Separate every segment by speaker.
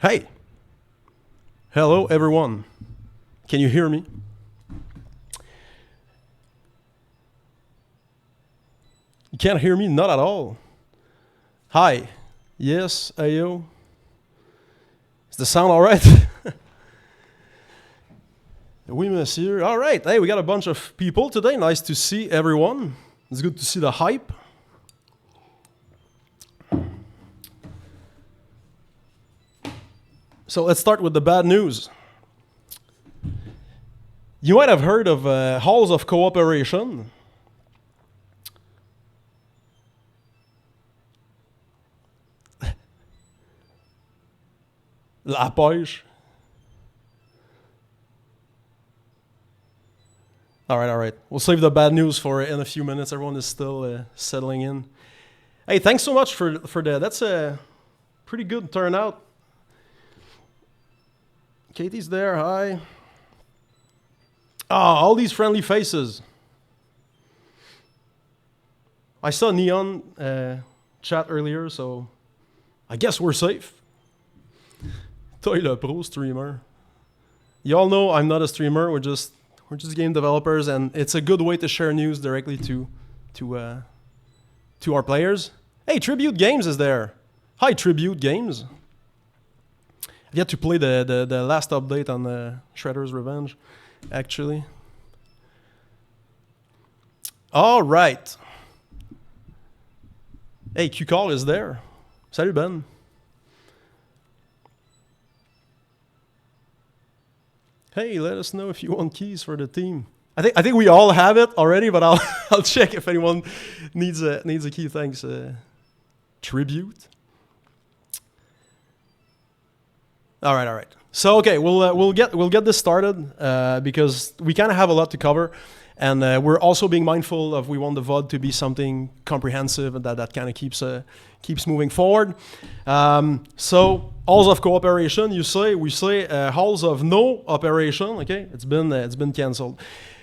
Speaker 1: Hey! Hello, everyone. Can you hear me? You can't hear me? Not at all. Hi. Yes, ayo. Is the sound all right? Oui, monsieur. All right. Hey, we got a bunch of people today. Nice to see everyone. It's good to see the hype. So let's start with the bad news. You might have heard of Halls of Cooperation. La pêche. All right. We'll save the bad news for in a few minutes. Everyone is still settling in. Hey, thanks so much for that. That's a pretty good turnout. Katie's there. Hi. All these friendly faces. I saw Neon chat earlier, so I guess we're safe. Toy le pro streamer. You all know I'm not a streamer. We're just game developers, and it's a good way to share news directly to our players. Hey, Tribute Games is there. Hi, Tribute Games. I've yet to play the last update on Shredder's Revenge, actually. All right. Hey, Q-Call is there. Salut, Ben. Hey, let us know if you want keys for the team. I think we all have it already, but I'll check if anyone needs a key. Thanks, Tribute. All right. So okay, we'll get this started because we kind of have a lot to cover, and we're also being mindful of we want the VOD to be something comprehensive and that kind of keeps moving forward. So halls of cooperation, we say halls of no operation. Okay, it's been canceled.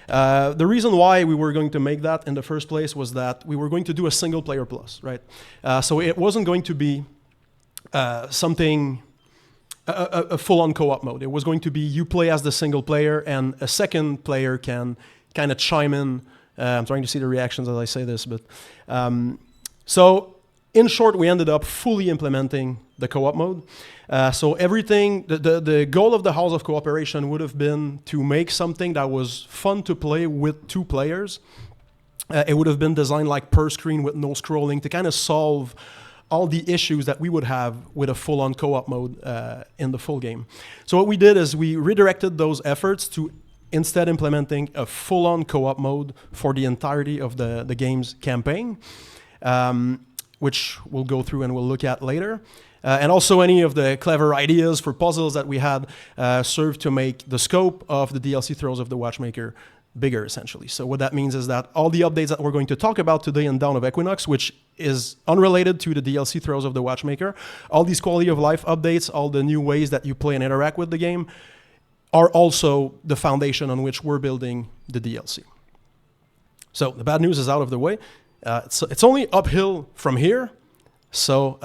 Speaker 1: The reason why we were going to make that in the first place was that we were going to do a single player plus, right? So it wasn't going to be something. A full-on co-op mode. It was going to be you play as the single player and a second player can kind of chime in. I'm trying to see the reactions as I say this, but so in short, we ended up fully implementing the co-op mode. So everything, the goal of the Halls of Cooperation would have been to make something that was fun to play with two players. It would have been designed like per screen with no scrolling to kind of solve all the issues that we would have with a full-on co-op mode in the full game. So what we did is we redirected those efforts to instead implementing a full-on co-op mode for the entirety of the game's campaign, which we'll go through and we'll look at later. And also any of the clever ideas for puzzles that we had served to make the scope of the DLC Throes of the Watchmaker bigger, essentially. So what that means is that all the updates that we're going to talk about today in Dawn of Equinox, which is unrelated to the DLC Throes of the Watchmaker, all these quality of life updates, all the new ways that you play and interact with the game, are also the foundation on which we're building the DLC. So the bad news is out of the way. It's only uphill from here. So,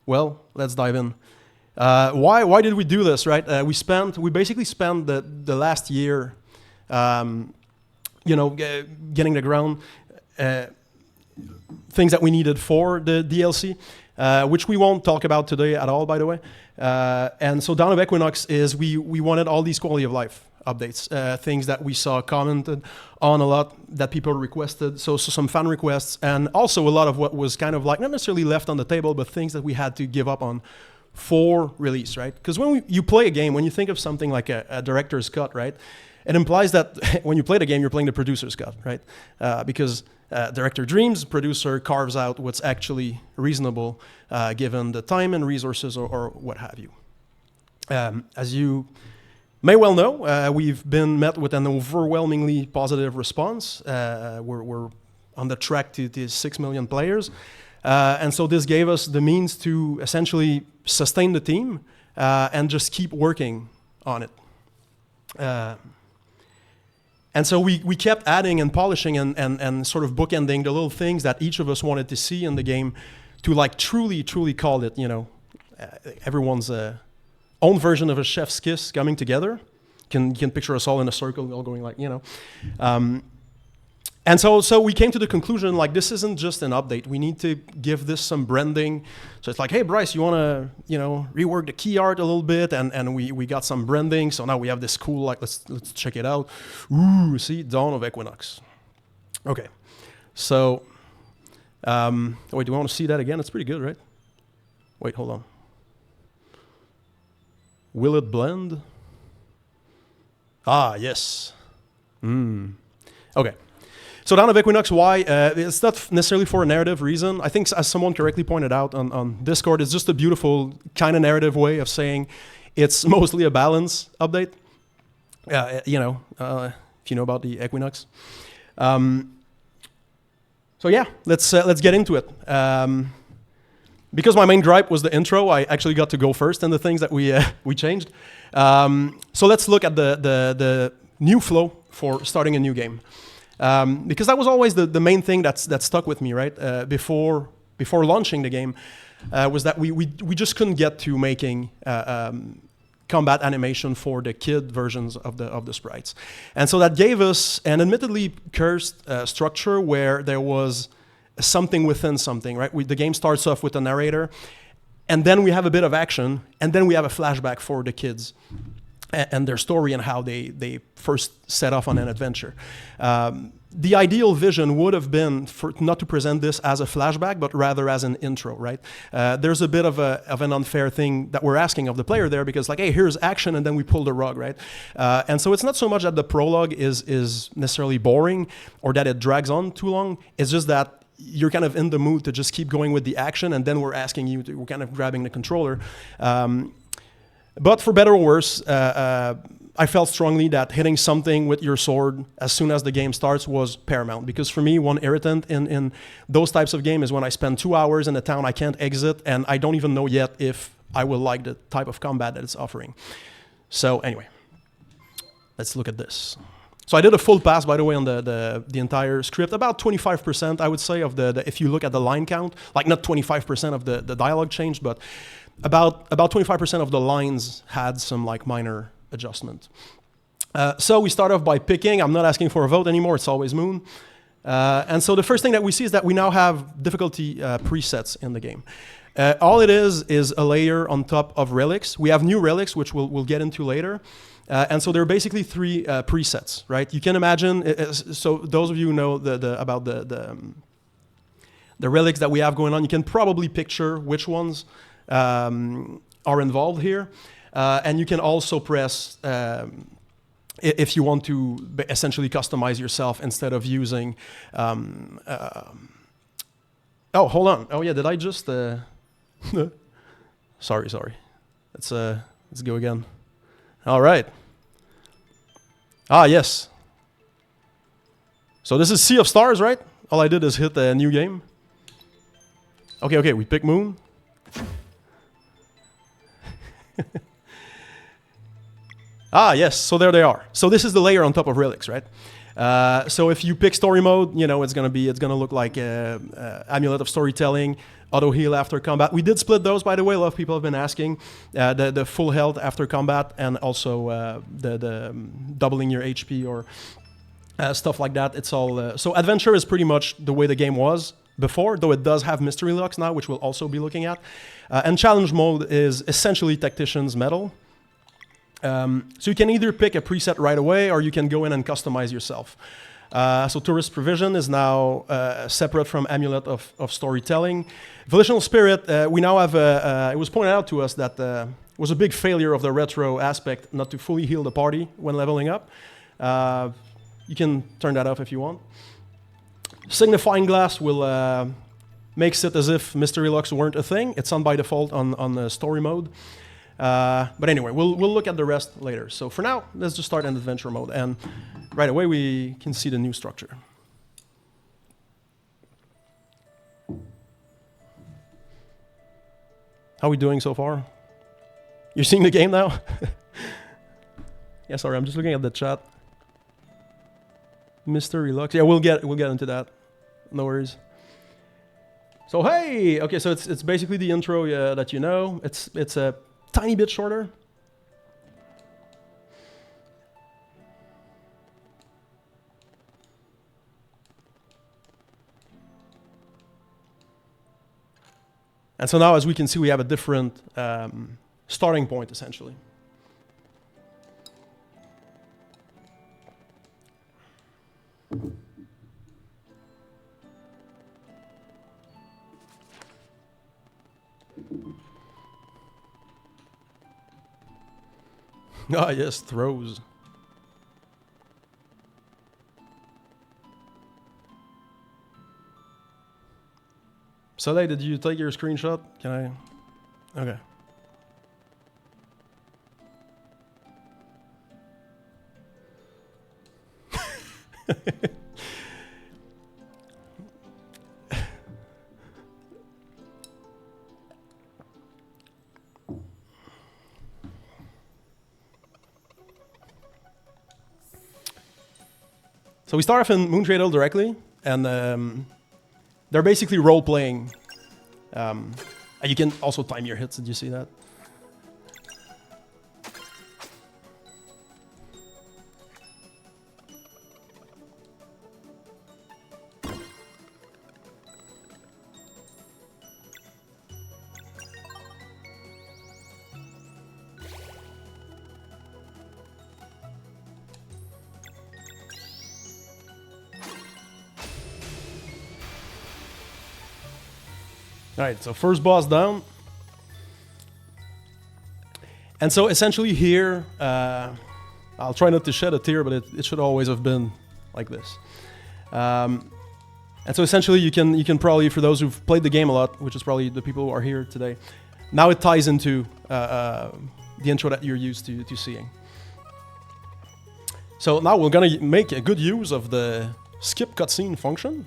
Speaker 1: well, let's dive in. Why did we do this, right? We basically spent the last year getting the ground, things that we needed for the DLC, which we won't talk about today at all, by the way. And so Dawn of Equinox is we wanted all these quality of life updates, things that we saw commented on a lot that people requested, so some fan requests, and also a lot of what was kind of like not necessarily left on the table, but things that we had to give up on for release, right? Because when you play a game, when you think of something like a director's cut, right, it implies that when you play the game, you're playing the producer's cut, right? Because director dreams, producer carves out what's actually reasonable given the time and resources or what have you. As you may well know, we've been met with an overwhelmingly positive response. We're on the track to 6 million players. And so this gave us the means to essentially sustain the team and just keep working on it. And so we kept adding and polishing and sort of bookending the little things that each of us wanted to see in the game to like truly call it, everyone's own version of a chef's kiss coming together. You can picture us all in a circle, all going like, and so we came to the conclusion, like, this isn't just an update. We need to give this some branding. So it's like, hey, Bryce, you want to, rework the key art a little bit, and we got some branding. So now we have this cool, like, let's check it out. Ooh, see, Dawn of Equinox. Okay, so wait, do we want to see that again? It's pretty good, right? Wait, hold on. Will it blend? Ah, yes. Okay. So Dawn of Equinox, why? It's not necessarily for a narrative reason. I think, as someone correctly pointed out on Discord, it's just a beautiful kind of narrative way of saying it's mostly a balance update. If you know about the Equinox. So yeah, let's get into it. Because my main gripe was the intro, I actually got to go first in the things that we changed. So let's look at the new flow for starting a new game. Because that was always the main thing that stuck with me, right? Before launching the game, was that we just couldn't get to making combat animation for the kid versions of the sprites, and so that gave us an admittedly cursed structure where there was something within something, right? The game starts off with a narrator, and then we have a bit of action, and then we have a flashback for the kids and their story and how they first set off on an adventure. The ideal vision would have been for not to present this as a flashback, but rather as an intro, right? There's a bit of an unfair thing that we're asking of the player there, because like, hey, here's action, and then we pull the rug, right? And so it's not so much that the prologue is necessarily boring or that it drags on too long. It's just that you're kind of in the mood to just keep going with the action, and then we're asking you we're kind of grabbing the controller. But for better or worse, I felt strongly that hitting something with your sword as soon as the game starts was paramount. Because for me, one irritant in those types of games is when I spend 2 hours in a town I can't exit, and I don't even know yet if I will like the type of combat that it's offering. So anyway, let's look at this. So I did a full pass, by the way, on the entire script. About 25%, I would say, of the if you look at the line count, like not 25% of the dialogue changed, but about 25% of the lines had some like minor adjustment. So we start off by picking. I'm not asking for a vote anymore. It's always Moon. And so the first thing that we see is that we now have difficulty presets in the game. All it is a layer on top of relics. We have new relics, which we'll get into later. And so there are basically 3 presets, right? You can imagine, so those of you who know about the relics that we have going on, you can probably picture which ones are involved here. And you can also press, if you want to essentially customize yourself instead of using, oh, hold on. Oh yeah, did I just, sorry. Let's go again. All right. Ah, yes. So this is Sea of Stars, right? All I did is hit a new game. Okay, we pick Moon. Ah, yes, so there they are. So this is the layer on top of relics, right? So if you pick story mode, it's gonna look like Amulet of Storytelling, auto heal after combat. We did split those, by the way. A lot of people have been asking the full health after combat, and also the doubling your HP or stuff like that. It's all so adventure is pretty much the way the game was before, though it does have mystery locks now, which we'll also be looking at. And challenge mode is essentially Tactician's Medal. So you can either pick a preset right away, or you can go in and customize yourself. So Tourist Provision is now separate from Amulet of Storytelling. Volitional Spirit, we now have it was pointed out to us that it was a big failure of the retro aspect not to fully heal the party when leveling up. You can turn that off if you want. Signifying Glass will makes it as if mystery locks weren't a thing. It's on by default on the story mode. But anyway, we'll look at the rest later. So for now, let's just start in adventure mode. And right away, we can see the new structure. How are we doing so far? You're seeing the game now? Yeah, sorry, I'm just looking at the chat. Mystery locks. Yeah, we'll get into that. No worries. So hey, okay, so it's basically the intro that you know. It's a tiny bit shorter. And so now, as we can see, we have a different starting point, essentially. Ah, yes, throws. Soleil, did you take your screenshot? Can I? Okay. So we start off in Moon Cradle directly, and they're basically role-playing. And you can also time your hits. Did you see that? Alright, so first boss down. And so essentially here, I'll try not to shed a tear, but it should always have been like this. And so essentially you can probably, for those who've played the game a lot, which is probably the people who are here today, now it ties into the intro that you're used to seeing. So now we're gonna make a good use of the skip cutscene function.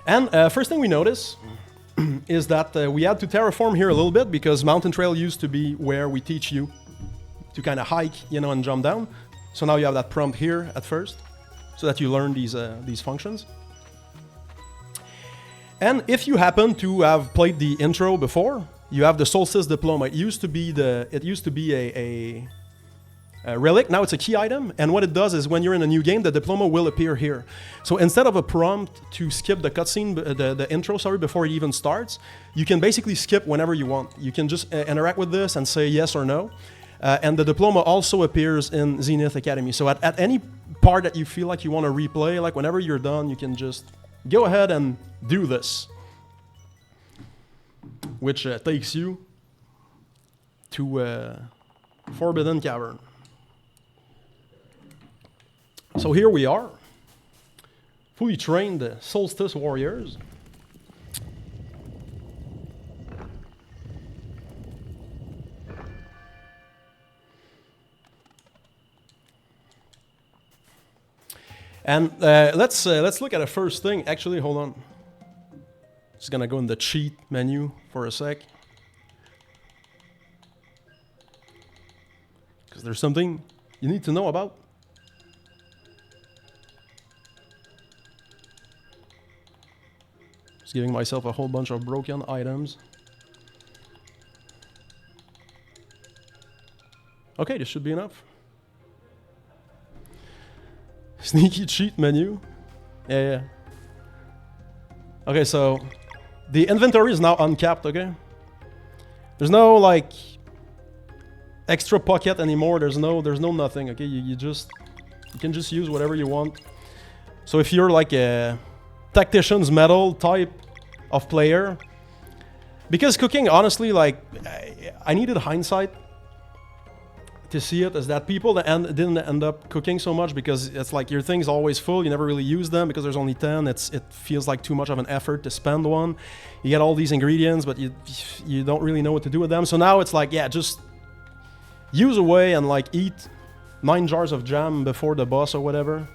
Speaker 1: And first thing we notice is that we had to terraform here a little bit because Mountain Trail used to be where we teach you to kind of hike, you know, and jump down. So now you have that prompt here at first, so that you learn these functions. And if you happen to have played the intro before, you have the Solstice Diploma. It used to be a relic. Now it's a key item, and what it does is when you're in a new game, the diploma will appear here. So instead of a prompt to skip the cutscene, the intro, sorry, before it even starts, you can basically skip whenever you want. You can just interact with this and say yes or no. And the diploma also appears in Zenith Academy. So at any part that you feel like you want to replay, like whenever you're done, you can just go ahead and do this, which takes you to Forbidden Cavern. So here we are, fully trained Solstice warriors. And let's look at the first thing. Actually, hold on. Just gonna go in the cheat menu for a sec, because there's something you need to know about. Just giving myself a whole bunch of broken items. Okay, this should be enough. Sneaky cheat menu. Yeah. Okay, so the inventory is now uncapped, okay? There's no like extra pocket anymore. There's no nothing, okay? You can just use whatever you want. So if you're like a tactician's medal type of player, because cooking, honestly, like I needed hindsight to see it, as that people that didn't end up cooking so much because it's like your thing's always full, you never really use them because there's only 10. It feels like too much of an effort to spend one. You get all these ingredients, but you don't really know what to do with them. So now it's like, yeah, just use away and like eat 9 jars of jam before the boss or whatever.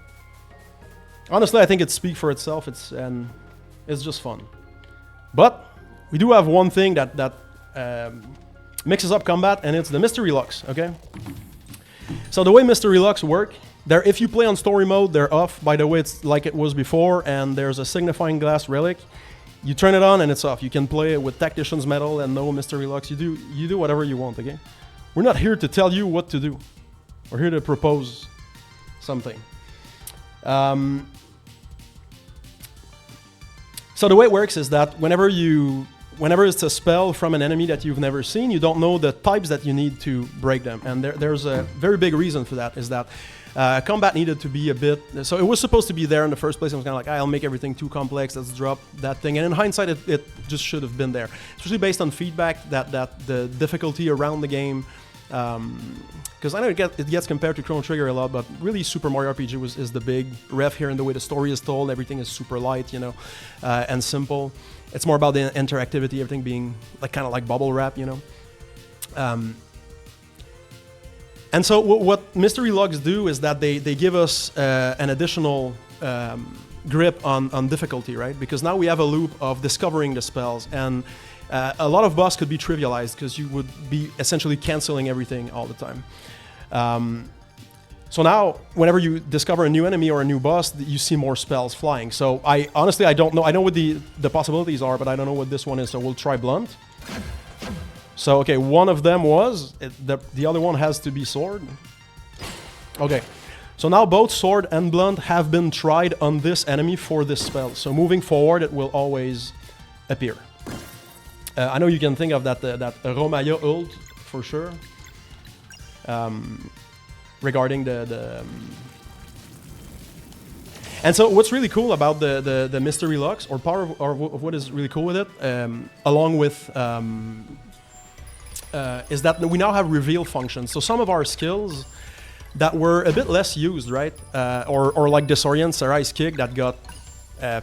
Speaker 1: Honestly, I think it speaks for itself. It's just fun. But we do have one thing that mixes up combat, and it's the Mystery Locks, okay? So the way Mystery Locks work, if you play on story mode, they're off. By the way, it's like it was before, and there's a Signifying Glass relic. You turn it on and it's off. You can play it with Tactician's Medal and no Mystery Lux. You do whatever you want, okay? We're not here to tell you what to do. We're here to propose something. So the way it works is that whenever it's a spell from an enemy that you've never seen, you don't know the types that you need to break them. And there's a very big reason for that, is that combat needed to be a bit... So it was supposed to be there in the first place. I was kind of like, I'll make everything too complex, let's drop that thing. And in hindsight, it just should have been there. Especially based on feedback that the difficulty around the game... because I know it gets compared to Chrono Trigger a lot, but really Super Mario RPG is the big ref here in the way the story is told. Everything is super light, and simple. It's more about the interactivity, everything being kind of like bubble wrap, And so what Mystery Lux do is that they give us an additional grip on difficulty, right? Because now we have a loop of discovering the spells, and a lot of boss could be trivialized because you would be essentially canceling everything all the time. So now, whenever you discover a new enemy or a new boss, you see more spells flying. So I don't know. I know what the possibilities are, but I don't know what this one is. So we'll try Blunt. So okay, one of them was the other one has to be Sword. Okay, so now both Sword and Blunt have been tried on this enemy for this spell. So moving forward, it will always appear. I know you can think of that Romaya ult for sure. Regarding and so what's really cool about the Mystery Lux, or part of what is really cool with it, along with is that we now have reveal functions. So some of our skills that were a bit less used, right, or like Disorient Sarai's kick that got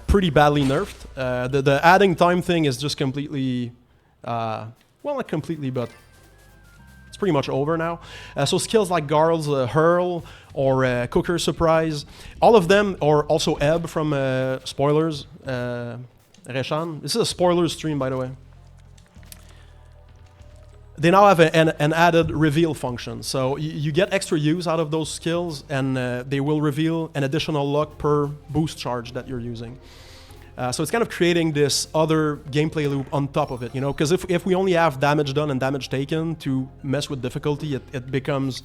Speaker 1: pretty badly nerfed. The adding time thing is just completely, well, not completely, but it's pretty much over now. So skills like Garl's Hurl or Cooker Surprise, all of them, or also Ebb from Spoilers, Reshan. This is a spoilers stream, by the way. They now have an added reveal function. So you get extra use out of those skills, and they will reveal an additional luck per boost charge that you're using. So it's kind of creating this other gameplay loop on top of it, because if we only have damage done and damage taken to mess with difficulty, it becomes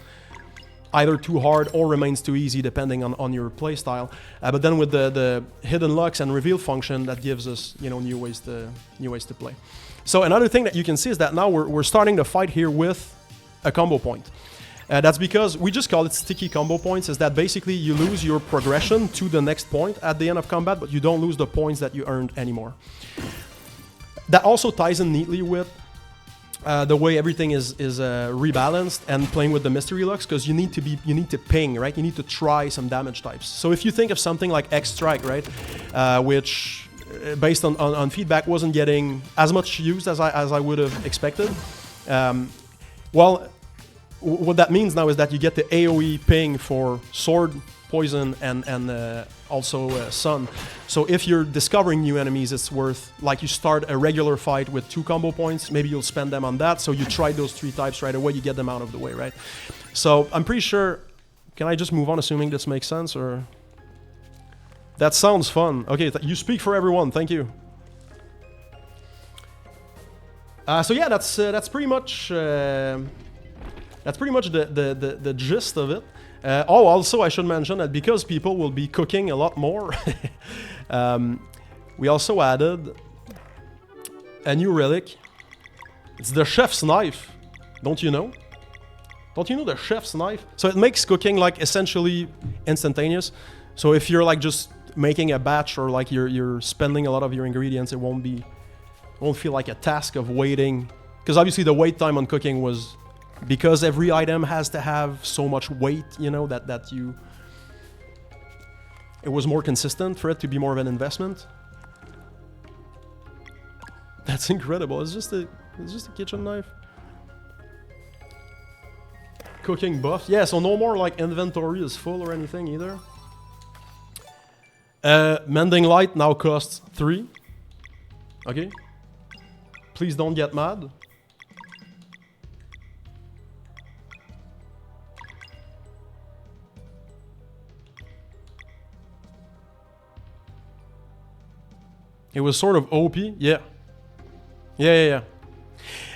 Speaker 1: either too hard or remains too easy depending on your playstyle. But then with the hidden lucks and reveal function, that gives us new ways to play. So another thing that you can see is that now we're starting to fight here with a combo point. That's because we just call it sticky combo points, is that basically you lose your progression to the next point at the end of combat, but you don't lose the points that you earned anymore. That also ties in neatly with the way everything is rebalanced and playing with the Mystery Lux, because you need to ping, right? You need to try some damage types. So if you think of something like X-Strike, right, which based on feedback wasn't getting as much used as I would have expected, well, what that means now is that you get the AoE ping for Sword, Poison, and also Sun. So if you're discovering new enemies, it's worth, like, you start a regular fight with 2 combo points, maybe you'll spend them on that, so you try those 3 types right away, you get them out of the way, right? So I'm pretty sure, can I just move on assuming this makes sense, or? That sounds fun. Okay, you speak for everyone, thank you. So yeah, that's pretty much the gist of it. Also, I should mention that because people will be cooking a lot more, we also added a new relic. It's the chef's knife. Don't you know? Don't you know the chef's knife? So it makes cooking like essentially instantaneous. So if you're like just making a batch, or like you're spending a lot of your ingredients, it won't feel like a task of waiting. Because obviously the wait time on cooking was, because every item has to have so much weight, it was more consistent for it to be more of an investment. That's incredible. It's just a kitchen knife. Cooking buff. Yeah, so no more like inventory is full or anything either. Mending Light now costs 3. Okay. Please don't get mad. It was sort of OP. Yeah. Yeah.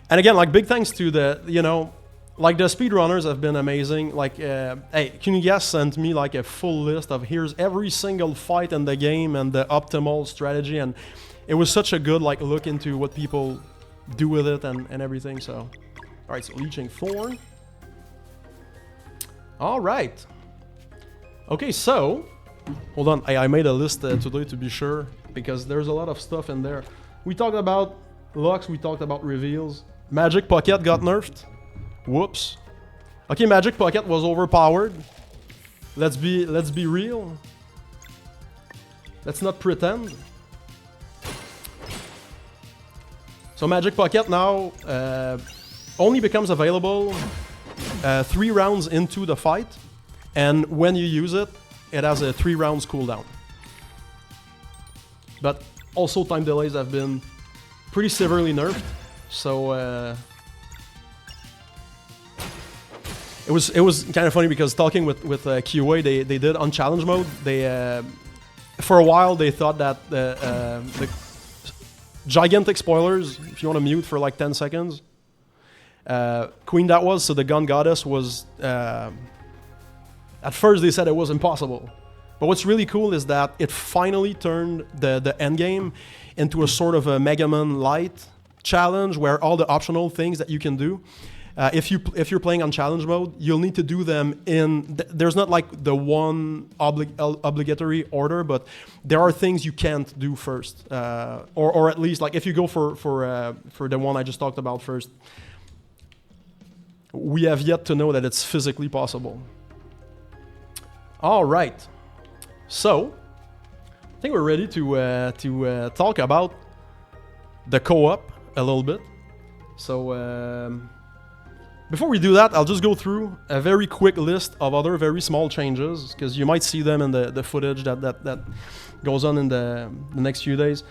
Speaker 1: And again, like big thanks to the, like the speedrunners have been amazing. Like, hey, Kunigas sent me like a full list of here's every single fight in the game and the optimal strategy, and it was such a good like look into what people do with it and everything. So, all right, so Leeching Thorn. All right. Okay, so hold on. I made a list today to be sure because there's a lot of stuff in there. We talked about Lux. We talked about reveals. Magic Pocket got nerfed. Whoops. Okay, Magic Pocket was overpowered. Let's be real. Let's not pretend. So Magic Pocket now only becomes available 3 rounds into the fight, and when you use it, it has a 3 rounds cooldown. But also time delays have been pretty severely nerfed, so it was kind of funny because talking with QA, they did on challenge mode. They for a while they thought that the gigantic spoilers, if you want to mute for like 10 seconds, Queen that was, so the gun goddess was at first they said it was impossible. But what's really cool is that it finally turned the end game into a sort of a Mega Man Light challenge where all the optional things that you can do, if you're playing on challenge mode, you'll need to do them in. There's not like the one obligatory order, but there are things you can't do first, or at least like if you go for the one I just talked about first, we have yet to know that it's physically possible. All right. So, I think we're ready to talk about the co-op a little bit. So, before we do that, I'll just go through a very quick list of other very small changes, because you might see them in the footage that goes on in the next few days.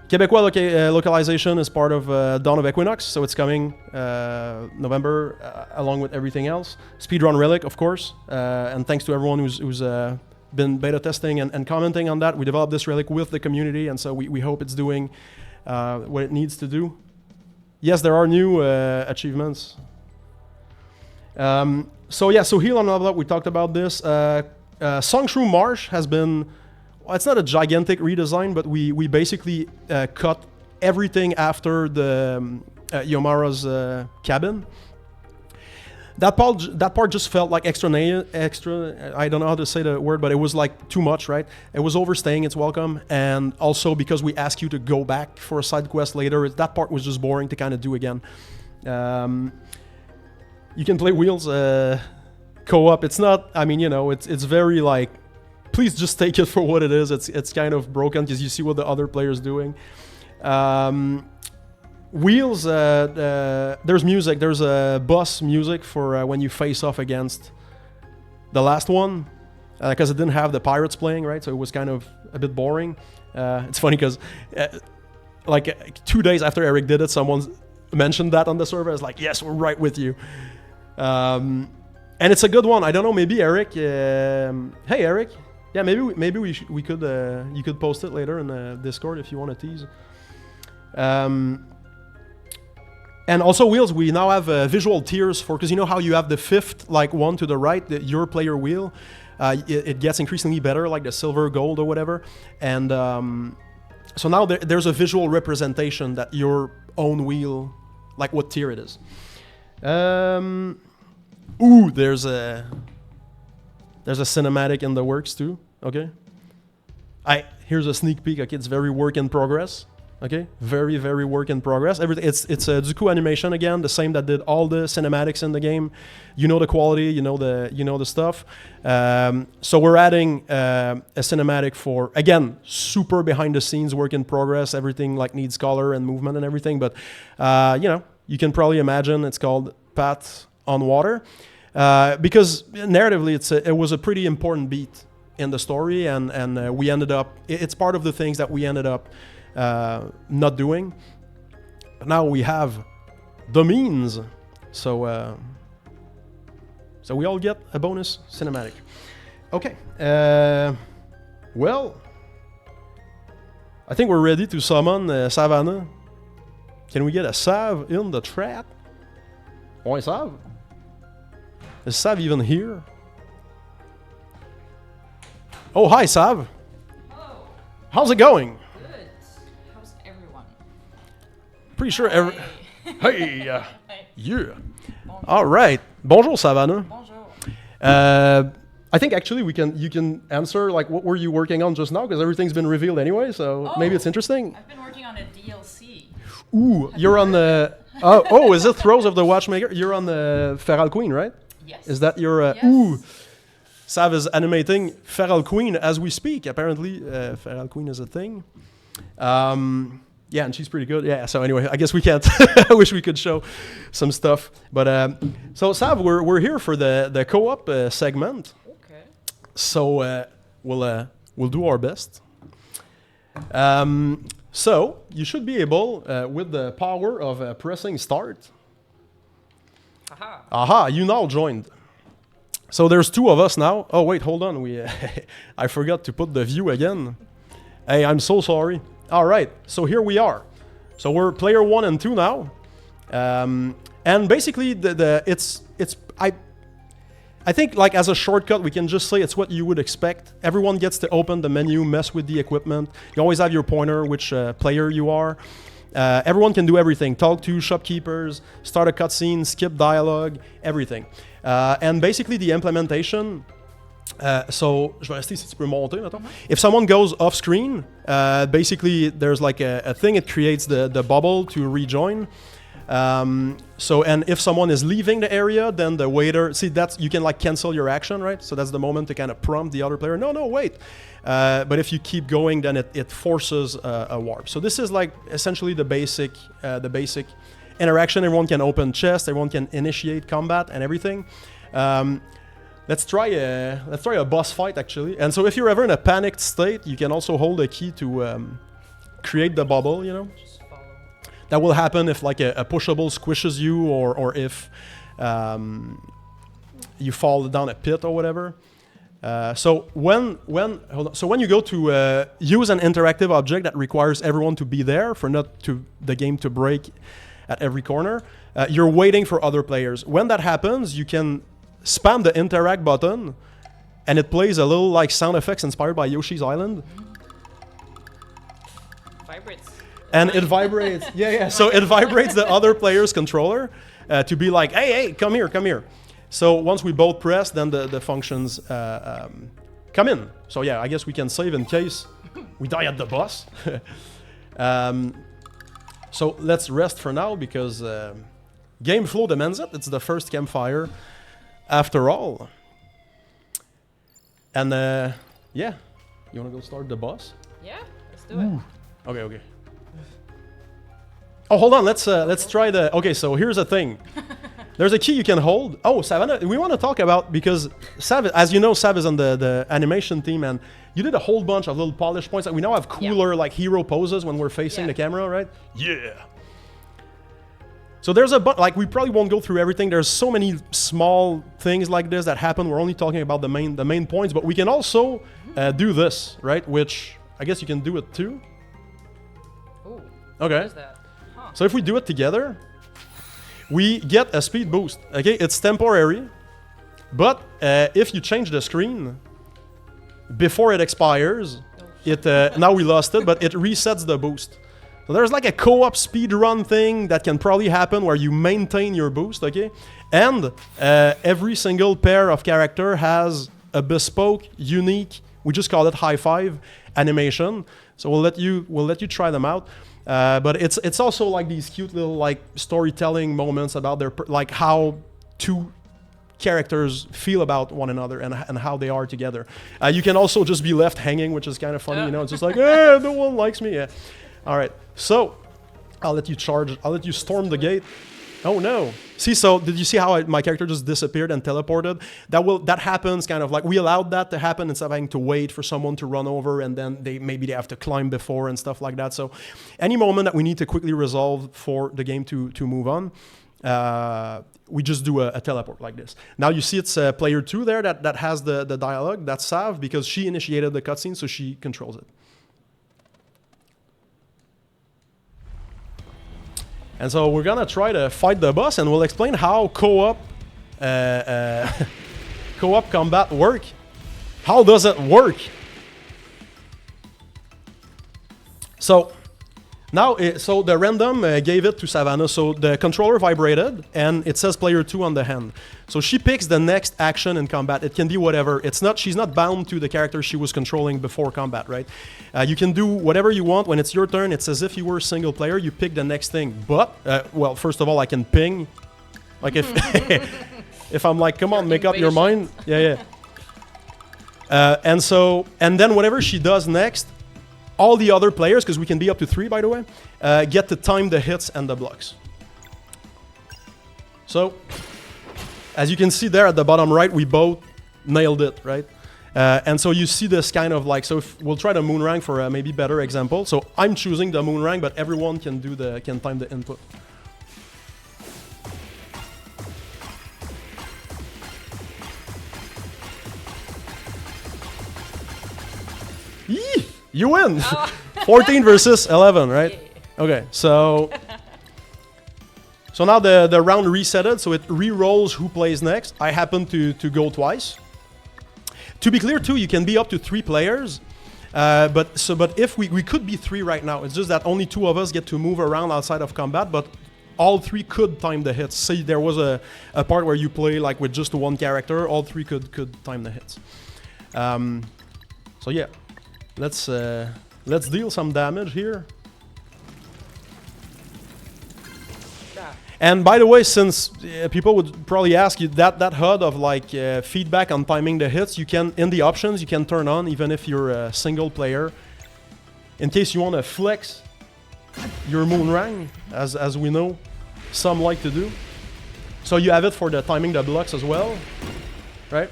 Speaker 1: Quebecois localization is part of Dawn of Equinox, so it's coming November along with everything else. Speedrun Relic, of course, and thanks to everyone who's been beta testing and commenting on that. We developed this relic with the community, and so we hope it's doing what it needs to do. Yes, there are new achievements. So Heal on Level Up, we talked about this. Songshrew Marsh has been, well, it's not a gigantic redesign, but we basically cut everything after the Yomara's cabin. That part just felt like extra. I don't know how to say the word, but it was like too much, right? It was overstaying its welcome, and also because we ask you to go back for a side quest later, that part was just boring to kind of do again. You can play Wheels co-op. It's not. I mean, it's very like. Please just take it for what it is. It's kind of broken because you see what the other player's doing. Wheels, there's music. There's a boss music for when you face off against the last one, because it didn't have the pirates playing, right? So it was kind of a bit boring. It's funny because like 2 days after Eric did it, someone mentioned that on the server. I was like, yes, we're right with you. And it's a good one. I don't know, maybe Eric. Hey, Eric. Yeah, maybe we could you could post it later in the Discord if you want to tease. And also Wheels, we now have visual tiers for, because you know how you have the fifth like one to the right, your player wheel, it gets increasingly better, like the silver, gold, or whatever. And so now there's a visual representation that your own wheel, like what tier it is. Ooh, there's a cinematic in the works too. Okay. Here's a sneak peek. Okay, it's very work in progress. Okay, very, very work in progress. Everything. It's a Zuku animation again, the same that did all the cinematics in the game. You know the quality, you know the stuff. So we're adding a cinematic for, again, super behind the scenes work in progress. Everything like needs color and movement and everything. But you can probably imagine it's called Path on Water, because narratively it was a pretty important beat in the story, and we ended up. It's part of the things that we ended up. Not doing. But now we have the means, so we all get a bonus cinematic. Okay. Well, I think we're ready to summon Savannah. Can we get a Sav in the chat? Ouais, Sav? Is Sav even here? Oh, hi, Sav.
Speaker 2: Hello.
Speaker 1: How's it going?
Speaker 2: Good. How's everyone?
Speaker 1: Pretty sure Hey,
Speaker 2: Hi.
Speaker 1: yeah. All right. Bonjour, Savannah.
Speaker 2: Bonjour.
Speaker 1: I think actually you can answer like what were you working on just now because everything's been revealed anyway, so maybe it's interesting.
Speaker 2: I've been working on a DLC.
Speaker 1: Ooh, you're on the oh, is it Throes of the Watchmaker? You're on the Feral Queen, right?
Speaker 2: Yes.
Speaker 1: Is that your
Speaker 2: Yes.
Speaker 1: ooh? Sav is animating Feral Queen as we speak. Apparently, Feral Queen is a thing. Yeah, and she's pretty good. Yeah. So anyway, I guess we can't. I wish we could show some stuff. But so Sav, we're here for the co-op segment.
Speaker 2: Okay.
Speaker 1: So we'll do our best. So you should be able, with the power of pressing start.
Speaker 2: Haha.
Speaker 1: Aha! You now joined. So there's two of us now. Oh wait, hold on. We I forgot to put the view again. Hey, I'm so sorry. All right, so here we are. So we're player 1 and 2 now, and basically I think like as a shortcut we can just say it's what you would expect. Everyone gets to open the menu, mess with the equipment. You always have your pointer, which player you are. Everyone can do everything. Talk to shopkeepers, start a cutscene, skip dialogue, everything. And basically the implementation. So, je vais rester si tu peux monter, mettons. If someone goes off screen, basically there's like a thing, it creates the bubble to rejoin. So, and if someone is leaving the area, then the waiter, see that's, you can like cancel your action, right? So that's the moment to kind of prompt the other player, no, wait. But if you keep going, then it forces a warp. So this is like essentially the basic interaction. Everyone can open chest, everyone can initiate combat and everything. Let's try a boss fight actually. And so if you're ever in a panicked state, you can also hold a key to create the bubble, you know.
Speaker 2: Just follow.
Speaker 1: That will happen if like a pushable squishes you or if you fall down a pit or whatever. So when you go to use an interactive object that requires everyone to be there for not to the game to break at every corner, you're waiting for other players. When that happens, you can spam the interact button and it plays a little like sound effects inspired by Yoshi's Island.
Speaker 2: Vibrates.
Speaker 1: And it vibrates. Yeah. So it vibrates the other player's controller to be like, hey, come here. So once we both press, then the functions come in. So yeah, I guess we can save in case we die at the boss. So let's rest for now because game flow demands it. It's the first campfire after all. And yeah, you wanna go start the boss?
Speaker 2: Yeah, let's do it.
Speaker 1: Okay. Oh, hold on. Let's try the. Okay, so here's the thing. There's a key you can hold. Oh, Savannah, we want to talk about because Sav, as you know, Sav is on the animation team, and you did a whole bunch of little polish points. We now have cooler like hero poses when we're facing the camera, right? Yeah. So there's like we probably won't go through everything. There's so many small things like this that happen. We're only talking about the main points, but we can also do this, right? Which I guess you can do it too.
Speaker 2: Ooh.
Speaker 1: Okay.
Speaker 2: What is that? Huh.
Speaker 1: So if we do it together, we get a speed boost. Okay, it's temporary, but if you change the screen before it expires, it now we lost it, but it resets the boost. So there's like a co-op speed run thing that can probably happen where you maintain your boost. Okay, and every single pair of character has a bespoke, unique. We just call it high five animation. So we'll let you try them out. But it's also like these cute little like storytelling moments about their like how two characters feel about one another and how they are together. You can also just be left hanging, which is kind of funny, you know. It's just like, no one likes me. Yeah. All right. So I'll let you charge. I'll let you storm the gate. Oh no! See, so did you see how my character just disappeared and teleported? That happens kind of like we allowed that to happen instead of having to wait for someone to run over and then maybe they have to climb before and stuff like that. So any moment that we need to quickly resolve for the game to move on, we just do a teleport like this. Now you see it's player 2 there that has the dialogue. That's Sav because she initiated the cutscene, so she controls it. And so we're gonna try to fight the boss, and we'll explain how co-op co-op combat work. How does it work? So now, so the random gave it to Savannah. So the controller vibrated, and it says player 2 on the hand. So she picks the next action in combat. It can be whatever. It's not. She's not bound to the character she was controlling before combat, right? You can do whatever you want. When it's your turn, it's as if you were a single player. You pick the next thing. But well, first of all, I can ping. Like if if I'm like, come on, make up your mind. Yeah. And then whatever she does next, all the other players, because we can be up to 3, by the way, get to time the hits and the blocks. So, as you can see there at the bottom right, we both nailed it, right? And so you see this kind of like, so if we'll try the Moonrang for a maybe better example. So I'm choosing the Moonrang, but everyone can time the input. Yee! You win! 14 versus 11, right?
Speaker 2: Yeah.
Speaker 1: Okay, so now the round resetted, so it re-rolls who plays next. I happen to go twice. To be clear too, you can be up to 3 players, but if we could be 3 right now. It's just that only 2 of us get to move around outside of combat, but all 3 could time the hits. Say there was a part where you play like with just 1 character, all 3 could time the hits. So yeah. Let's deal some damage here.
Speaker 2: Yeah.
Speaker 1: And by the way, since people would probably ask you that HUD of like feedback on timing the hits, you can in the options you can turn on even if you're a single player, in case you want to flex your Moonrang, as we know some like to do. So you have it for the timing the blocks as well, right?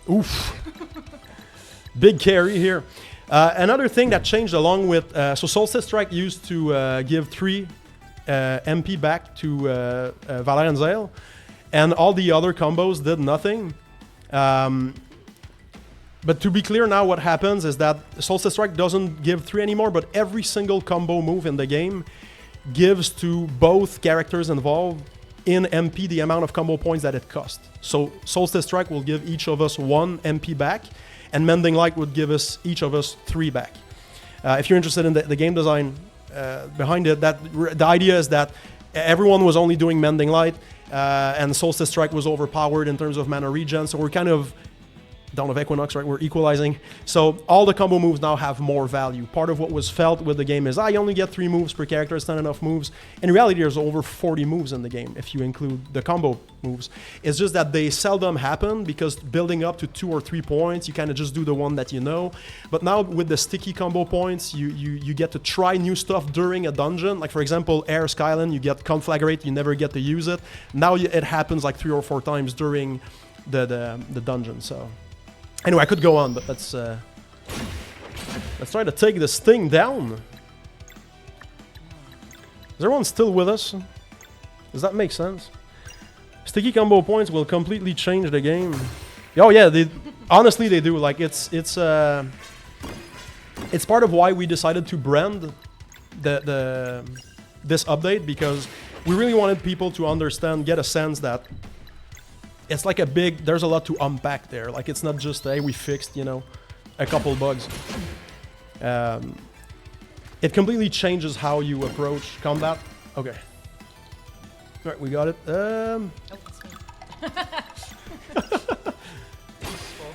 Speaker 1: Oof. Big carry here. Another thing that changed along with... so Solstice Strike used to give 3 MP back to Valère and Zale, and all the other combos did nothing. But to be clear now, what happens is that Solstice Strike doesn't give 3 anymore, but every single combo move in the game gives to both characters involved in MP the amount of combo points that it costs. So Solstice Strike will give each of us 1 MP back, and Mending Light would give us each of us 3 back. If you're interested in the game design behind it, the idea is that everyone was only doing Mending Light, and Solstice Strike was overpowered in terms of mana regen, so we're kind of Dawn of Equinox, right? We're equalizing. So all the combo moves now have more value. Part of what was felt with the game is, I only get 3 moves per character, it's not enough moves. In reality, there's over 40 moves in the game, if you include the combo moves. It's just that they seldom happen, because building up to 2 or 3 points, you kind of just do the one that you know. But now with the sticky combo points, you get to try new stuff during a dungeon. Like for example, Air Skyline, you get Conflagrate, you never get to use it. Now it happens like 3 or 4 times during the dungeon, so... Anyway, I could go on, but let's try to take this thing down. Is everyone still with us? Does that make sense? Sticky combo points will completely change the game. Oh yeah, honestly they do. Like it's part of why we decided to brand this update, because we really wanted people to understand, get a sense that it's like there's a lot to unpack there. Like it's not just, hey, we fixed, a couple bugs. It completely changes how you approach combat. Okay. All right, we got it.
Speaker 2: Oh, it's me. Useful.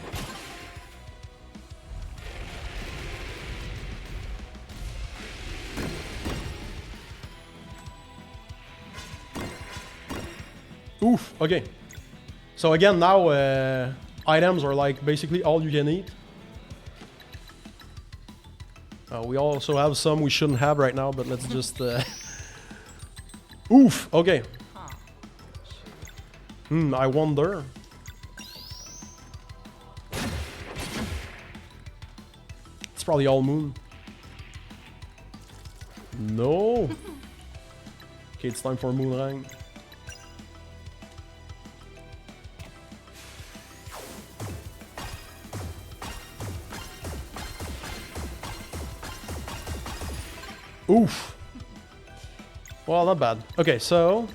Speaker 1: Oof, okay. So again, now items are like basically all you can eat. We also have some we shouldn't have right now, but let's just... Oof, okay.
Speaker 2: Huh.
Speaker 1: I wonder. It's probably all moon. No. Okay, it's time for Moonrang. Oof. Well, not bad. Okay, so...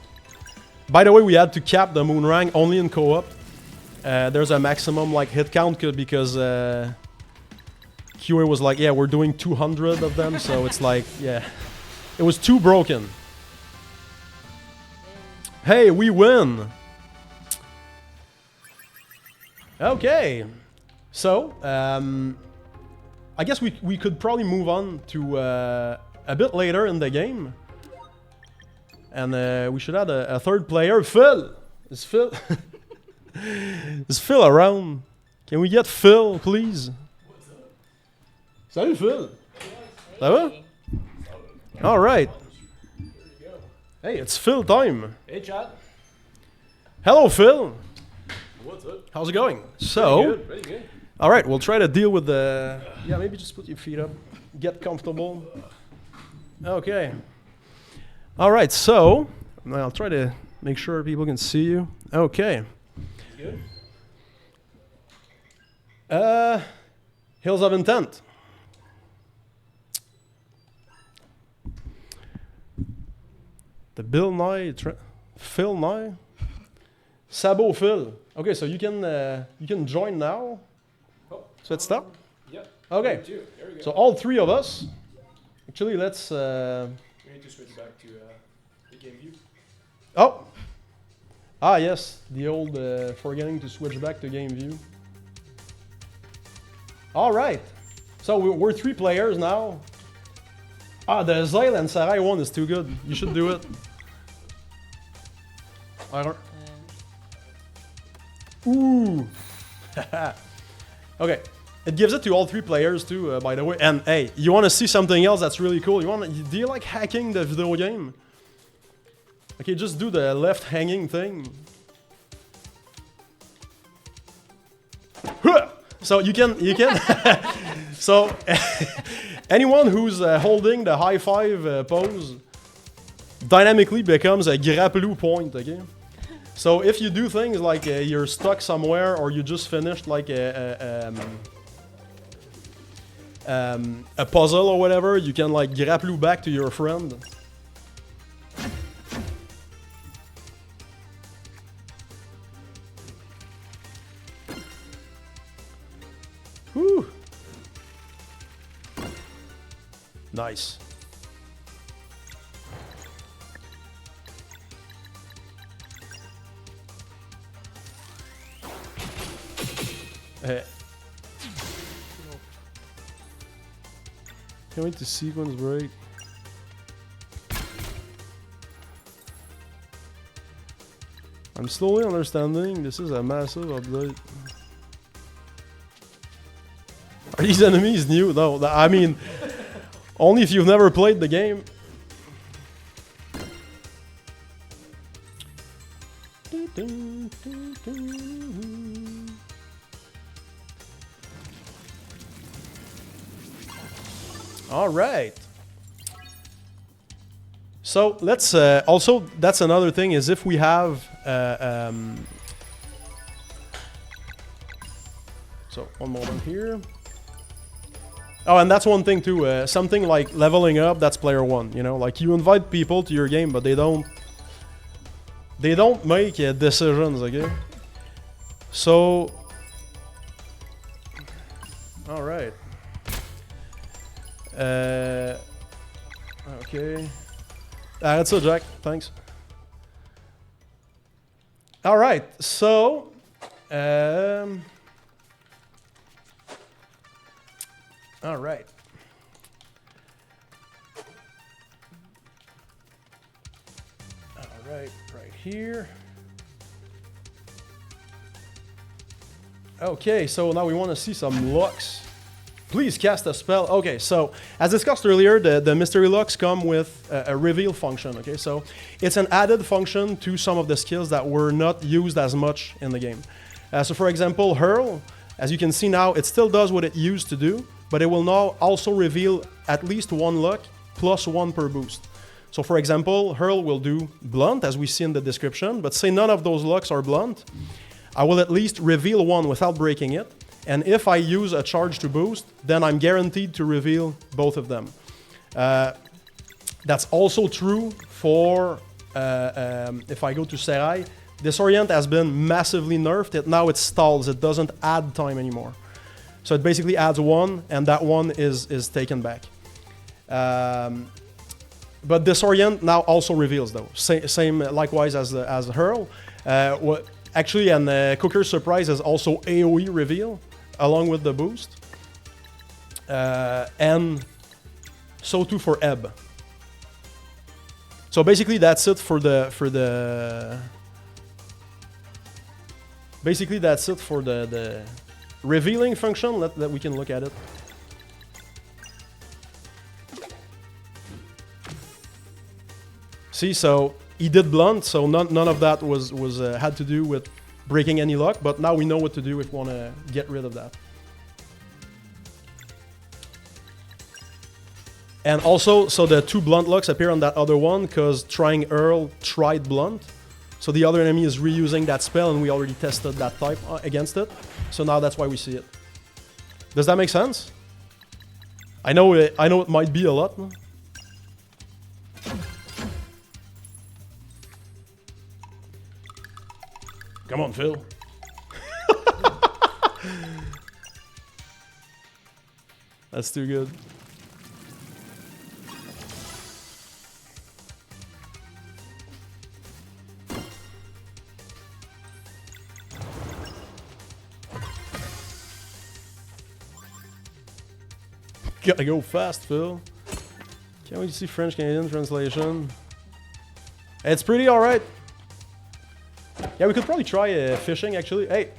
Speaker 1: By the way, we had to cap the moon rank only in co-op. There's a maximum like hit count because QA was like, yeah, we're doing 200 of them, so it's like, yeah. It was too broken. Hey, we win! Okay. So, I guess we could probably move on to a bit later in the game. And we should add a third player. Phil! Is Phil... Is Phil around? Can we get Phil, please? Salut Phil! Ça va? Alright. Hey, it's Phil time.
Speaker 3: Hey, Chad.
Speaker 1: Hello, Phil.
Speaker 3: What's up?
Speaker 1: How's it going? So,
Speaker 3: Pretty good.
Speaker 1: alright, we'll try to deal with the... Yeah, maybe just put your feet up. Get comfortable. Okay. Alright, so... I'll try to make sure people can see you. Okay.
Speaker 3: Good.
Speaker 1: Hills of Intent. The Bill Nye, Phil Nye, Sabo Phil. Okay, so you can join now.
Speaker 3: Oh.
Speaker 1: So let's start.
Speaker 3: Yeah.
Speaker 1: Okay.
Speaker 3: Here we go.
Speaker 1: So all three of us. Actually, let's.
Speaker 3: We need to switch back to the game view.
Speaker 1: Oh. Ah yes, the old forgetting to switch back to game view. All right. So we're three players now. Ah, the Zale and Sarai one is too good. You should do it. I don't. Ooh. Okay. It gives it to all three players too, by the way. And hey, you want to see something else that's really cool? Do you like hacking the video game? Okay, just do the left hanging thing. So you can so anyone who's holding the high five pose dynamically becomes a grapplou point, okay? So if you do things like you're stuck somewhere or you just finished like a puzzle or whatever, you can like grapplou back to your friend. Whew. Nice. Can't wait to sequence break. I'm slowly understanding this is a massive update. Are these enemies new? No, I mean, only if you've never played the game. All right. So let's also, that's another thing, is if we have so one moment here. Oh, and that's one thing too, something like leveling up, that's player one, you know, like you invite people to your game, but they don't make decisions, okay? So, all right. Okay. That's it, Jack. Thanks. All right. So, all right. All right, right here. Okay, so now we want to see some looks. Please cast a spell. Okay, so as discussed earlier, the mystery locks come with a reveal function. Okay, so it's an added function to some of the skills that were not used as much in the game. So for example, Hurl, as you can see now, it still does what it used to do, but it will now also reveal at least one luck plus one per boost. So for example, Hurl will do blunt, as we see in the description, but say none of those lucks are blunt. I will at least reveal one without breaking it. And if I use a charge to boost, then I'm guaranteed to reveal both of them. That's also true for, if I go to Serai, Disorient has been massively nerfed. Now it stalls, it doesn't add time anymore. So it basically adds 1, and that 1 is taken back. But Disorient now also reveals though. Same likewise as Hurl. Actually, and Cooker's Surprise is also AoE reveal along with the boost. And so too for Ebb. So basically that's it for the basically that's it for the revealing function. That we can look at it. See, so he did blunt, so none of that was had to do with breaking any luck, but now we know what to do if we want to get rid of that. And also, so the 2 blunt locks appear on that other one because trying Earl tried blunt. So the other enemy is reusing that spell, and we already tested that type against it. So now that's why we see it. Does that make sense? I know it might be a lot. No? Come on, Phil. That's too good. Gotta go fast, Phil. Can't wait to see French-Canadian translation. It's pretty alright. Yeah, we could probably try fishing, actually. Hey!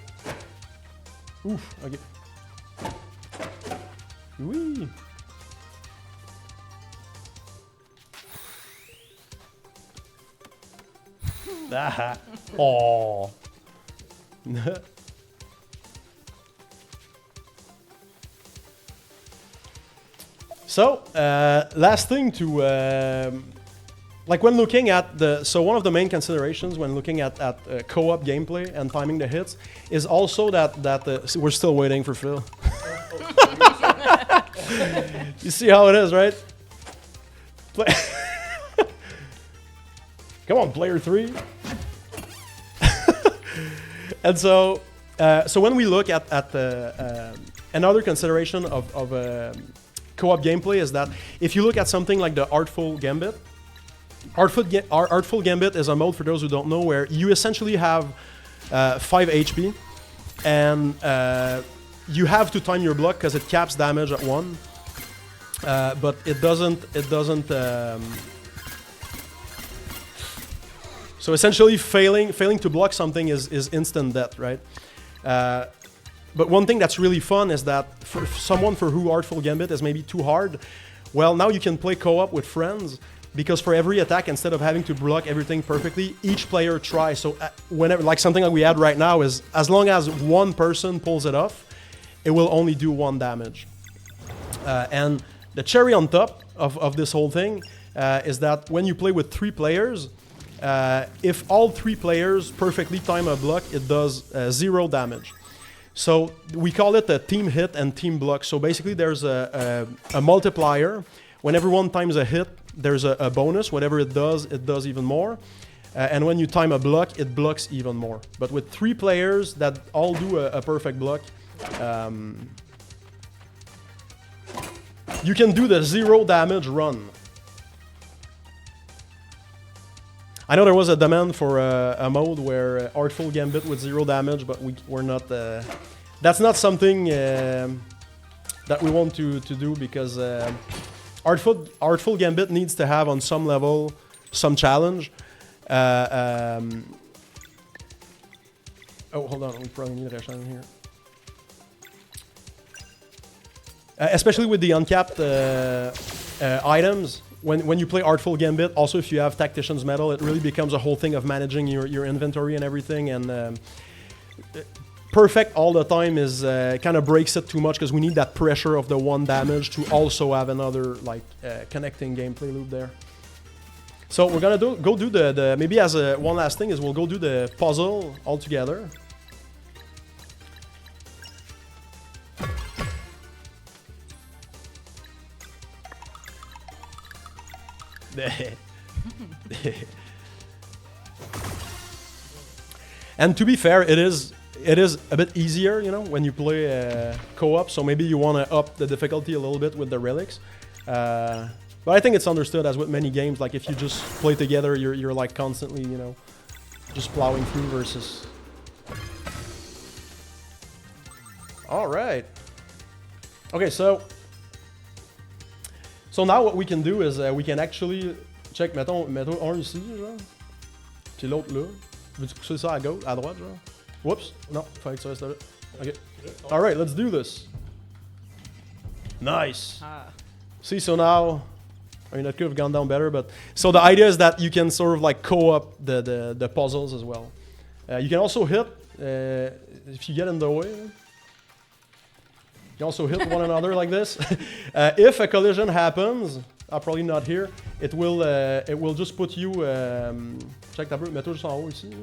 Speaker 1: Oof, okay. Whee! Ah! Aww. So, last thing to... like when looking at the... So one of the main considerations when looking at co-op gameplay and timing the hits is also that we're still waiting for Phil. You see how it is, right? Come on, player 3. And so when we look at another consideration of co-op gameplay is that if you look at something like the Artful Gambit, Artful Gambit is a mode, for those who don't know, where you essentially have 5 HP and you have to time your block because it caps damage at 1, but it doesn't. So essentially, failing to block something is instant death, right? But one thing that's really fun is that for someone for who Artful Gambit is maybe too hard, well, now you can play co-op with friends, because for every attack, instead of having to block everything perfectly, each player tries. So whenever, like something like we had right now, is as long as one person pulls it off, it will only do 1 damage. And the cherry on top of this whole thing is that when you play with 3 players, if all 3 players perfectly time a block, it does 0 damage. So we call it a team hit and team block. So basically there's a multiplier. When everyone times a hit, there's a bonus. Whatever it does even more. And when you time a block, it blocks even more. But with 3 players that all do a perfect block, you can do the 0 damage run. I know there was a demand for a mode where Artful Gambit with 0 damage, but we're not. That's not something that we want to do, because Artful Gambit needs to have on some level some challenge. Oh, hold on, we probably need Reshan here. Especially with the uncapped items. When you play Artful Gambit, also if you have Tactician's Medal, it really becomes a whole thing of managing your inventory and everything. And perfect all the time is kind of breaks it too much, because we need that pressure of the 1 damage to also have another like connecting gameplay loop there. So we're gonna go do the maybe as one last thing is we'll go do the puzzle all together. And to be fair, it is a bit easier, you know, when you play co-op. So maybe you want to up the difficulty a little bit with the relics. But I think it's understood, as with many games, like if you just play together, you're like constantly, you know, just plowing through versus. All right. Okay, so now what we can do is we can actually check, mettons un ici, genre, puis l'autre là. Veux-tu pousser ça à gauche, à droite, genre? Whoops, non, fallait que ça reste là. Okay. All right, let's do this. Nice.
Speaker 2: Ah.
Speaker 1: See, so now, I mean, that could have gone down better, but so the idea is that you can sort of like co-op the puzzles as well. You can also hit if you get in the way. You can also hit one another like this. If a collision happens, probably not here. It will just put you. Check ta peu, mets-toi juste en haut ici.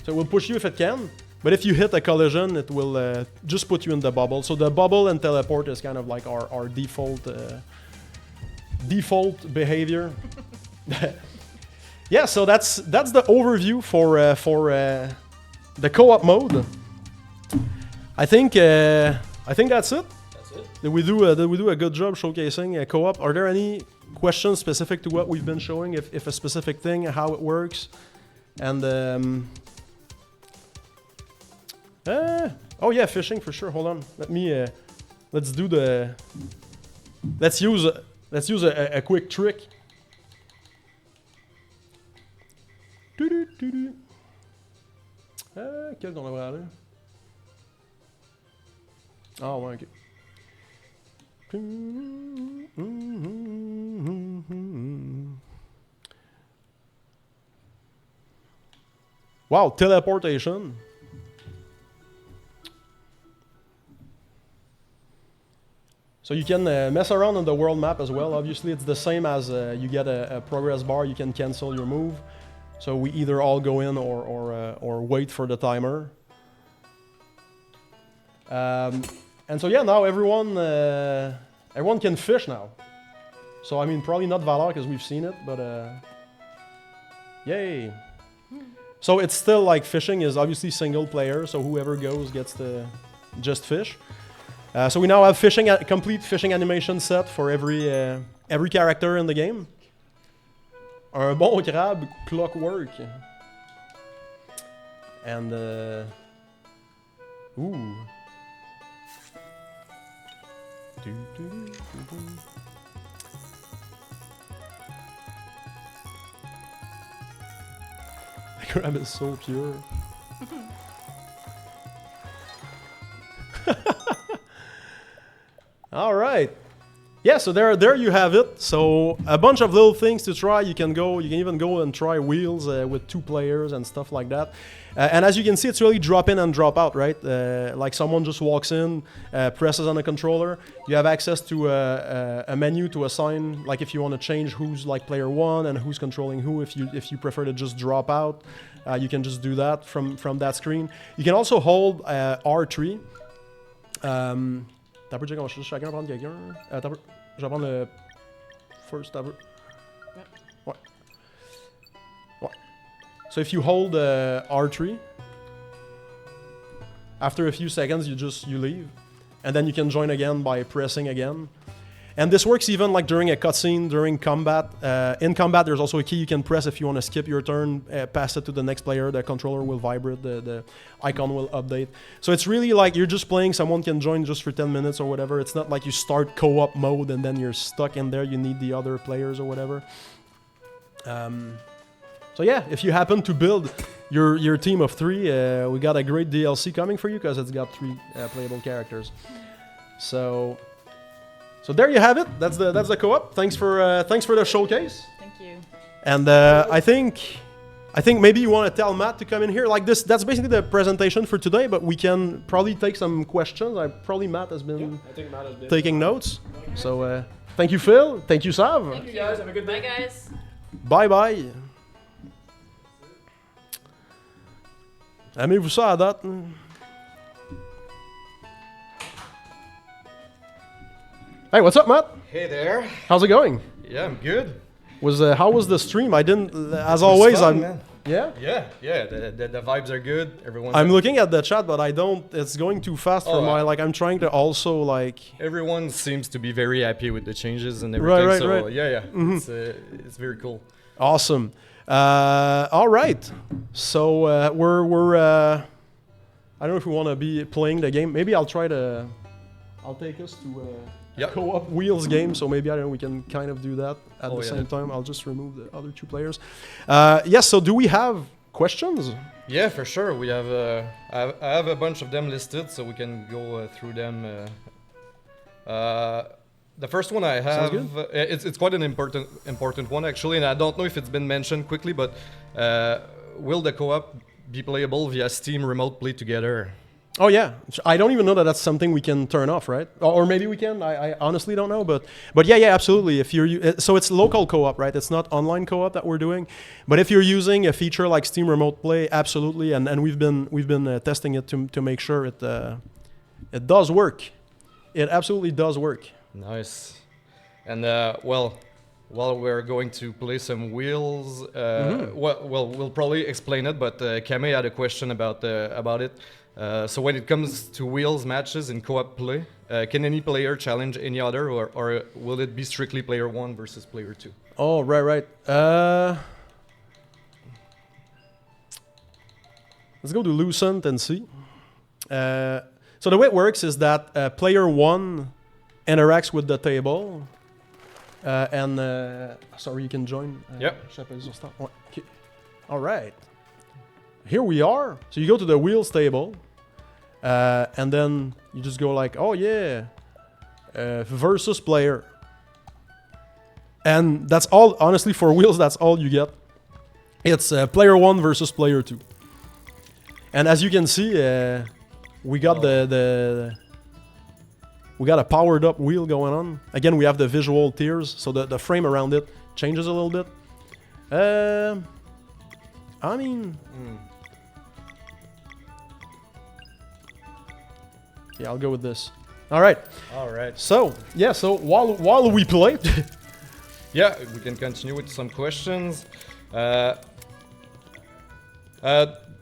Speaker 1: So it will push you if it can. But if you hit a collision, it will just put you in the bubble. So the bubble and teleport is kind of like our default behavior. Yeah, so that's the overview for the co-op mode. I think that's it.
Speaker 3: That's it.
Speaker 1: Did we do a good job showcasing co-op? Are there any questions specific to what we've been showing? If a specific thing, how it works, and oh yeah, fishing for sure. Hold on, let's use a quick trick. Quel qu'on devrait aller? Ah ouais, ok. Wow, teleportation. So you can mess around on the world map as well. Obviously, it's the same as you get a progress bar. You can cancel your move. So we either all go in or wait for the timer. And so yeah, now everyone can fish now. So I mean, probably not Valor because we've seen it, but yay! So it's still like fishing is obviously single player. So whoever goes gets to just fish. So we now have complete fishing animation set for every character in the game. Un bon crabe, clockwork. And ooh. The crab is so pure. All right. Yeah, so there you have it. So a bunch of little things to try. You can even go and try wheels with 2 players and stuff like that. And as you can see, it's really drop in and drop out, right? Like someone just walks in, presses on the controller. You have access to a menu to assign, like if you want to change who's like player 1 and who's controlling who. If you prefer to just drop out, you can just do that from that screen. You can also hold R3. T'as peu, on va chacun prendre quelqu'un. T'as peu. Je vais prendre le first. T'as peu. Ouais. Ouais. So if you hold R3, after a few seconds you leave, and then you can join again by pressing again. And this works even like during a cutscene, during combat. In combat, there's also a key you can press if you want to skip your turn, pass it to the next player. The controller will vibrate, the icon will update. So it's really like you're just playing. Someone can join just for 10 minutes or whatever. It's not like you start co-op mode and then you're stuck in there. You need the other players or whatever. So yeah, if you happen to build your team of 3, we got a great DLC coming for you because it's got 3 playable characters. So there you have it. That's the co-op. Thanks for the showcase.
Speaker 2: Thank you.
Speaker 1: And I think maybe you want to tell Matt to come in here. Like this, that's basically the presentation for today. But we can probably take some questions. Probably Matt has been
Speaker 3: I think Matt has been
Speaker 1: taking notes. So thank you, Phil. Thank you, Sav.
Speaker 2: Thank
Speaker 3: you guys. Have a good day.
Speaker 2: Bye, guys.
Speaker 1: Bye bye. Aimez-vous ça à date? Hey, what's up, Matt?
Speaker 4: Hey there.
Speaker 1: How's it going?
Speaker 4: Yeah, I'm good.
Speaker 1: How was the stream? I didn't, as
Speaker 4: It was
Speaker 1: always.
Speaker 4: fun,
Speaker 1: I'm
Speaker 4: man.
Speaker 1: yeah.
Speaker 4: Yeah. The vibes are good. Everyone's
Speaker 1: I'm looking at the chat, but I don't. It's going too fast for
Speaker 4: Oh,
Speaker 1: my. Like I'm trying to also like.
Speaker 4: Everyone seems to be very happy with the changes and everything.
Speaker 1: Right,
Speaker 4: so
Speaker 1: right.
Speaker 4: yeah.
Speaker 1: Mhm.
Speaker 4: It's very cool.
Speaker 1: Awesome. All right. So we're. I don't know if we want to be playing the game. Maybe I'll try to. I'll take us to a
Speaker 4: Yep.
Speaker 1: co-op wheels game. So maybe I don't know. We can kind of do that at
Speaker 4: Oh,
Speaker 1: the
Speaker 4: yeah.
Speaker 1: same time. I'll just remove the other two players. Yes. So do we have questions?
Speaker 4: Yeah, for sure. We have I have a bunch of them listed, so we can go through them. The first one I have,
Speaker 1: good.
Speaker 4: It's quite an important one actually, and I don't know if it's been mentioned quickly, but will the co-op be playable via Steam Remote Play Together?
Speaker 1: Oh yeah, I don't even know that that's something we can turn off, right? Or maybe we can. I honestly don't know, but yeah, absolutely. If you're so it's local co-op, right? It's not online co-op that we're doing, but if you're using a feature like Steam Remote Play, absolutely, and we've been testing it to make sure it does work. It absolutely does work.
Speaker 4: Nice. And well, while we're going to play some wheels, well, we'll probably explain it. But Kame had a question about it. So when it comes to wheels matches in co-op play, can any player challenge any other, or will it be strictly player 1 versus player 2?
Speaker 1: Oh right. Let's go to Lucent and see. So the way it works is that player 1 interacts with the table, and sorry, you can join.
Speaker 4: Yep.
Speaker 1: Okay. All right. Here we are. So you go to the wheels table, and then you just go like, oh yeah, versus player. And that's all, honestly, for wheels, that's all you get. It's player 1 versus player 2. And as you can see, we got we got a powered up wheel going on. Again, we have the visual tiers, so the frame around it changes a little bit. I mean, yeah, I'll go with this. All right.
Speaker 4: All right.
Speaker 1: So yeah, so while we play,
Speaker 4: Yeah, we can continue with some questions.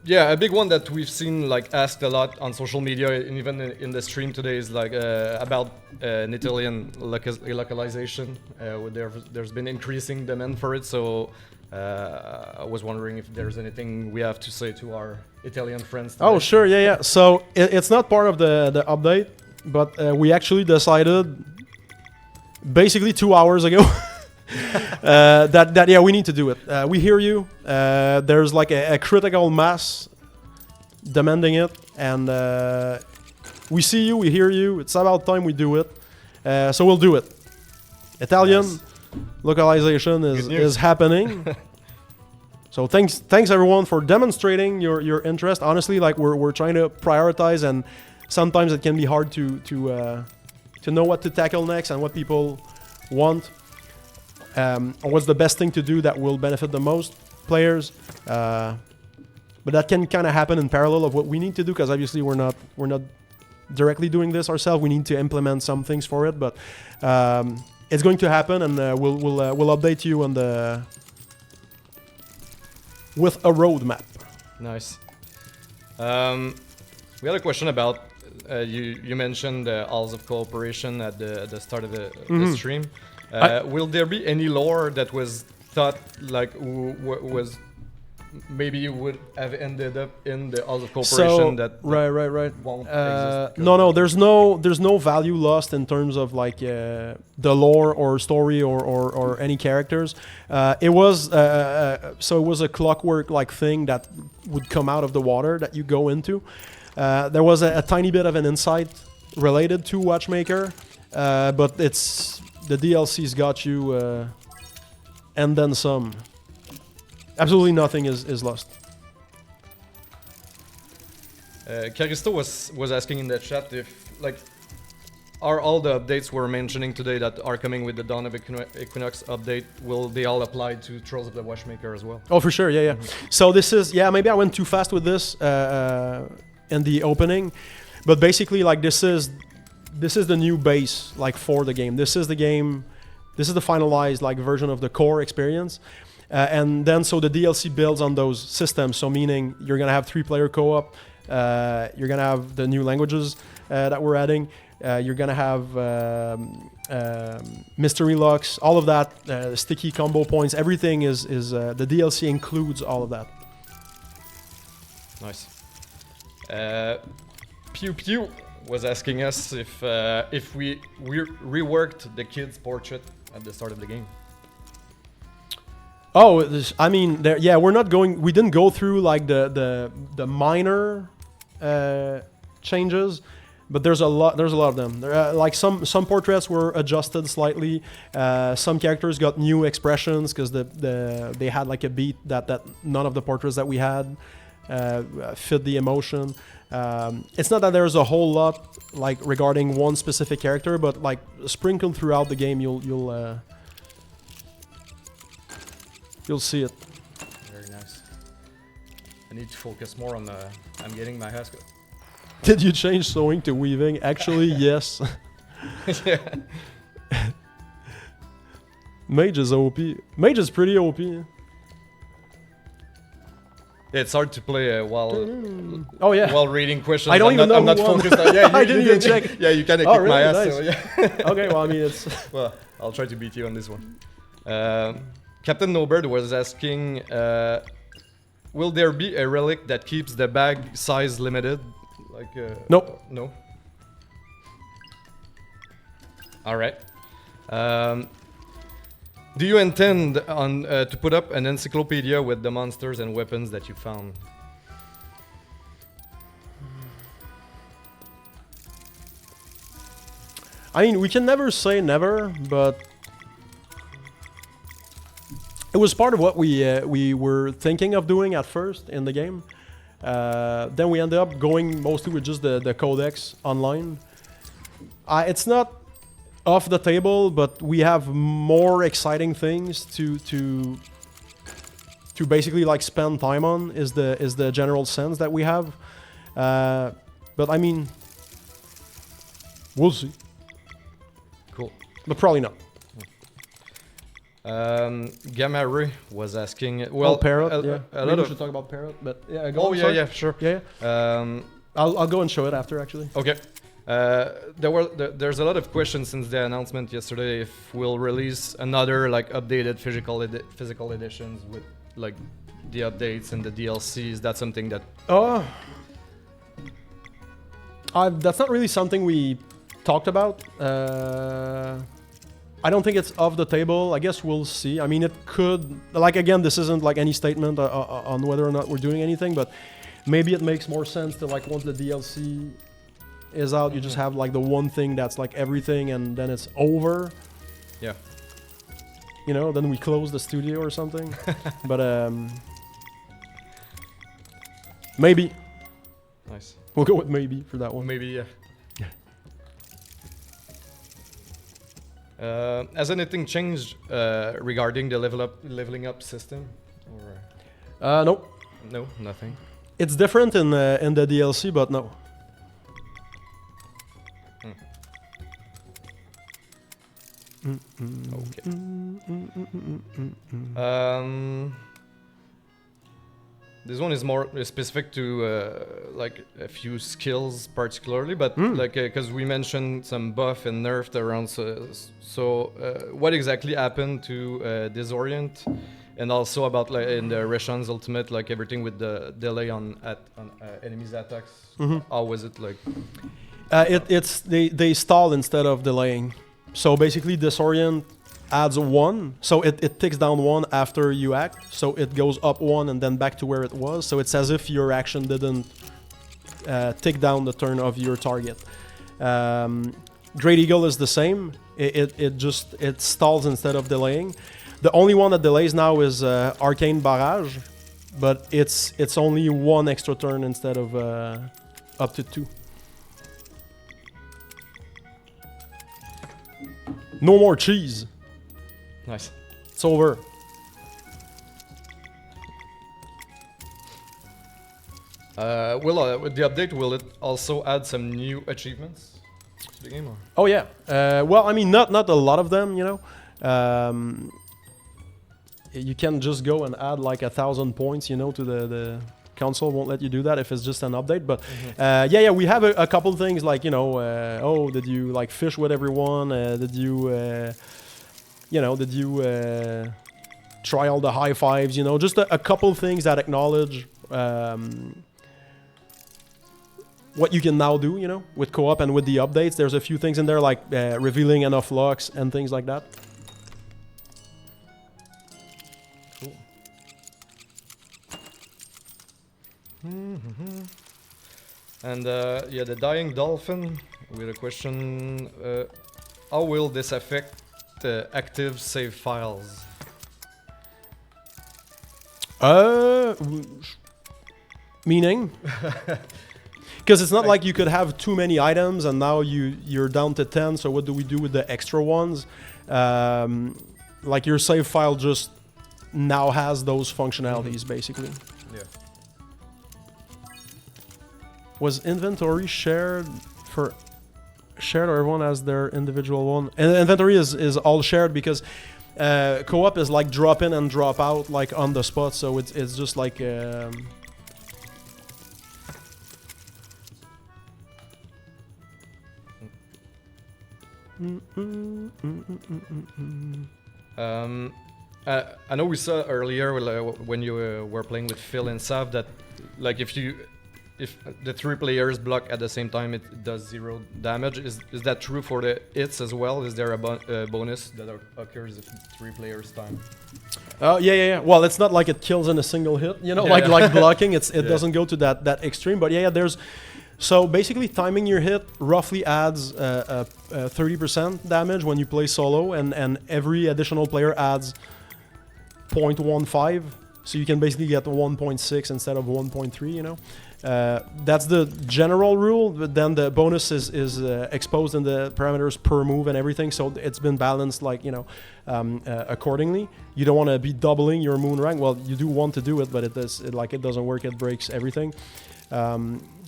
Speaker 4: Yeah, a big one that we've seen like asked a lot on social media and even in the stream today is like about Italian localization. There's been increasing demand for it, so I was wondering if there's anything we have to say to our Italian friends today.
Speaker 1: oh sure, yeah. So it's not part of the update, but we actually decided basically 2 hours ago that yeah, we need to do it. We hear you. There's like a critical mass demanding it, and we see you, we hear you. It's about time we do it. So we'll do it. Italian
Speaker 4: Nice.
Speaker 1: localization
Speaker 4: Good news.
Speaker 1: is happening. So thanks everyone for demonstrating your interest. Honestly, like we're trying to prioritize, and sometimes it can be hard to know what to tackle next and what people want. Or what's the best thing to do that will benefit the most players, but that can kind of happen in parallel of what we need to do, because obviously we're not directly doing this ourselves. We need to implement some things for it, but it's going to happen, and we'll update you on with a roadmap.
Speaker 4: Nice. We had a question about you mentioned Halls of Cooperation at the start of the stream. Will there be any lore that was thought like was maybe would have ended up in the Halls of Cooperation that
Speaker 1: right.
Speaker 4: won't exist?
Speaker 1: No, there's no value lost in terms of like the lore or story or any characters. It was so it was a clockwork like thing that would come out of the water that you go into. There was a tiny bit of an insight related to Watchmaker, but it's the DLC's got you, and then some. Absolutely nothing is lost.
Speaker 4: Caristo was asking in the chat if like are all the updates we're mentioning today that are coming with the Dawn of Equinox update, will they all apply to Trolls of the Watchmaker as well?
Speaker 1: Oh, for sure, yeah. So this is, maybe I went too fast with this in the opening, but basically like this is the new base like for the game. This is the game This is the finalized like version of the core experience. And then so the DLC builds on those systems. So meaning you're gonna have 3-player co-op. You're gonna have the new languages that we're adding. You're gonna have mystery locks, all of that, sticky combo points. Everything is the DLC includes all of that.
Speaker 4: Nice. Pew Pew was asking us if we reworked the kid's portrait at the start of the game.
Speaker 1: Oh, I mean, yeah, we're not going. We didn't go through like the minor changes, but there's a lot. There's a lot of them. Like some portraits were adjusted slightly. Some characters got new expressions because they had like a beat that none of the portraits that we had fit the emotion. It's not that there's a whole lot like regarding one specific character, but like sprinkled throughout the game, you'll see it.
Speaker 4: Very nice. I need to focus more on I'm getting my ass.
Speaker 1: Did you change sewing to weaving? Actually, yes.
Speaker 4: Yeah.
Speaker 1: Mage is OP. Mage is pretty OP.
Speaker 4: It's hard to play while
Speaker 1: Oh yeah.
Speaker 4: while reading questions.
Speaker 1: I don't even know
Speaker 4: I'm
Speaker 1: who
Speaker 4: not
Speaker 1: won.
Speaker 4: focused. Yeah,
Speaker 1: I didn't even check.
Speaker 4: Yeah, you kind of
Speaker 1: Oh,
Speaker 4: kicked my
Speaker 1: really?
Speaker 4: ass.
Speaker 1: Nice.
Speaker 4: So yeah.
Speaker 1: Okay, well I mean it's
Speaker 4: Well, I'll try to beat you on this one. Captain Nobird was asking, will there be a relic that keeps the bag size limited? Like
Speaker 1: Nope.
Speaker 4: No. All right. Do you intend on to put up an encyclopedia with the monsters and weapons that you found?
Speaker 1: I mean, we can never say never, but it was part of what we were thinking of doing at first in the game. Then we ended up going mostly with just the codex online. It's not off the table, but we have more exciting things to basically like spend time on. Is the general sense that we have. But I mean, we'll see.
Speaker 4: Cool.
Speaker 1: But probably not.
Speaker 4: Gamma Ray was asking. Well,
Speaker 1: Parrot.
Speaker 4: a
Speaker 1: Yeah.
Speaker 4: lot
Speaker 1: Maybe we
Speaker 4: of.
Speaker 1: should talk about Parrot. But yeah, go
Speaker 4: Oh
Speaker 1: on,
Speaker 4: yeah,
Speaker 1: sorry.
Speaker 4: yeah, sure.
Speaker 1: Yeah. I'll go and show it after actually.
Speaker 4: Okay. There's a lot of questions since the announcement yesterday if we'll release another like updated physical editions with like the updates and the DLCs. That's something that
Speaker 1: That's not really something we talked about. I don't think it's off the table. I guess we'll see. I mean, it could. Like again, this isn't like any statement on whether or not we're doing anything, but maybe it makes more sense to like once the DLC is out, you just have like the one thing that's like everything, and then it's over.
Speaker 4: Yeah.
Speaker 1: You know, then we close the studio or something. But maybe
Speaker 4: nice.
Speaker 1: we'll go with maybe for that one.
Speaker 4: Maybe yeah. Has anything changed regarding the leveling up system? Or
Speaker 1: Nope.
Speaker 4: no, nothing.
Speaker 1: It's different in the DLC, but no.
Speaker 4: Okay. This one is more specific to like a few skills particularly, but like because we mentioned some buff and nerfed around. So what exactly happened to Disorient, and also about like in the Reshan's Ultimate, like everything with the delay on enemies' attacks. How was it like?
Speaker 1: They stall instead of delaying. So basically, Disorient adds 1, so it ticks down 1 after you act, so it goes up 1 and then back to where it was. So it's as if your action didn't tick down the turn of your target. Great Eagle is the same. It stalls instead of delaying. The only one that delays now is Arcane Barrage, but it's only 1 extra turn instead of up to 2. No more cheese.
Speaker 4: Nice.
Speaker 1: It's over.
Speaker 4: With the update, will it also add some new achievements to the game? Or?
Speaker 1: Oh yeah. Well, I mean, not a lot of them, you know. You can just go and add like 1,000 points, you know, to the console won't let you do that if it's just an update. But yeah, we have a couple things like, you know, oh, did you like fish with everyone? Did you, you know, did you try all the high fives? You know, just a couple things that acknowledge what you can now do, you know, with co-op and with the updates. There's a few things in there like revealing enough locks and things like that.
Speaker 4: Cool. And yeah, the dying dolphin with a question: how will this affect active save files?
Speaker 1: Meaning? Because it's not like you could have too many items and now you're down to 10, so what do we do with the extra ones? Like your save file just now has those functionalities, basically.
Speaker 4: Yeah.
Speaker 1: Was inventory shared or everyone has their individual one? And inventory is all shared because co-op is like drop in and drop out like on the spot, so it's just like
Speaker 4: I know we saw earlier when you were playing with Phil and Sav that like if the 3 players block at the same time it does 0 damage. Is that true for the hits as well? Is there a bonus that occurs if 3 players time?
Speaker 1: Yeah. Well, it's not like it kills in a single hit, you know, like blocking. It doesn't go to that extreme. But yeah, there's so basically timing your hit roughly adds 30% damage when you play solo, and every additional player adds 0.15. So you can basically get 1.6 instead of 1.3. You know, that's the general rule. But then the bonus is exposed in the parameters per move and everything. So it's been balanced, like, you know, accordingly. You don't want to be doubling your moon rank. Well, you do want to do it, but it doesn't work. It breaks everything.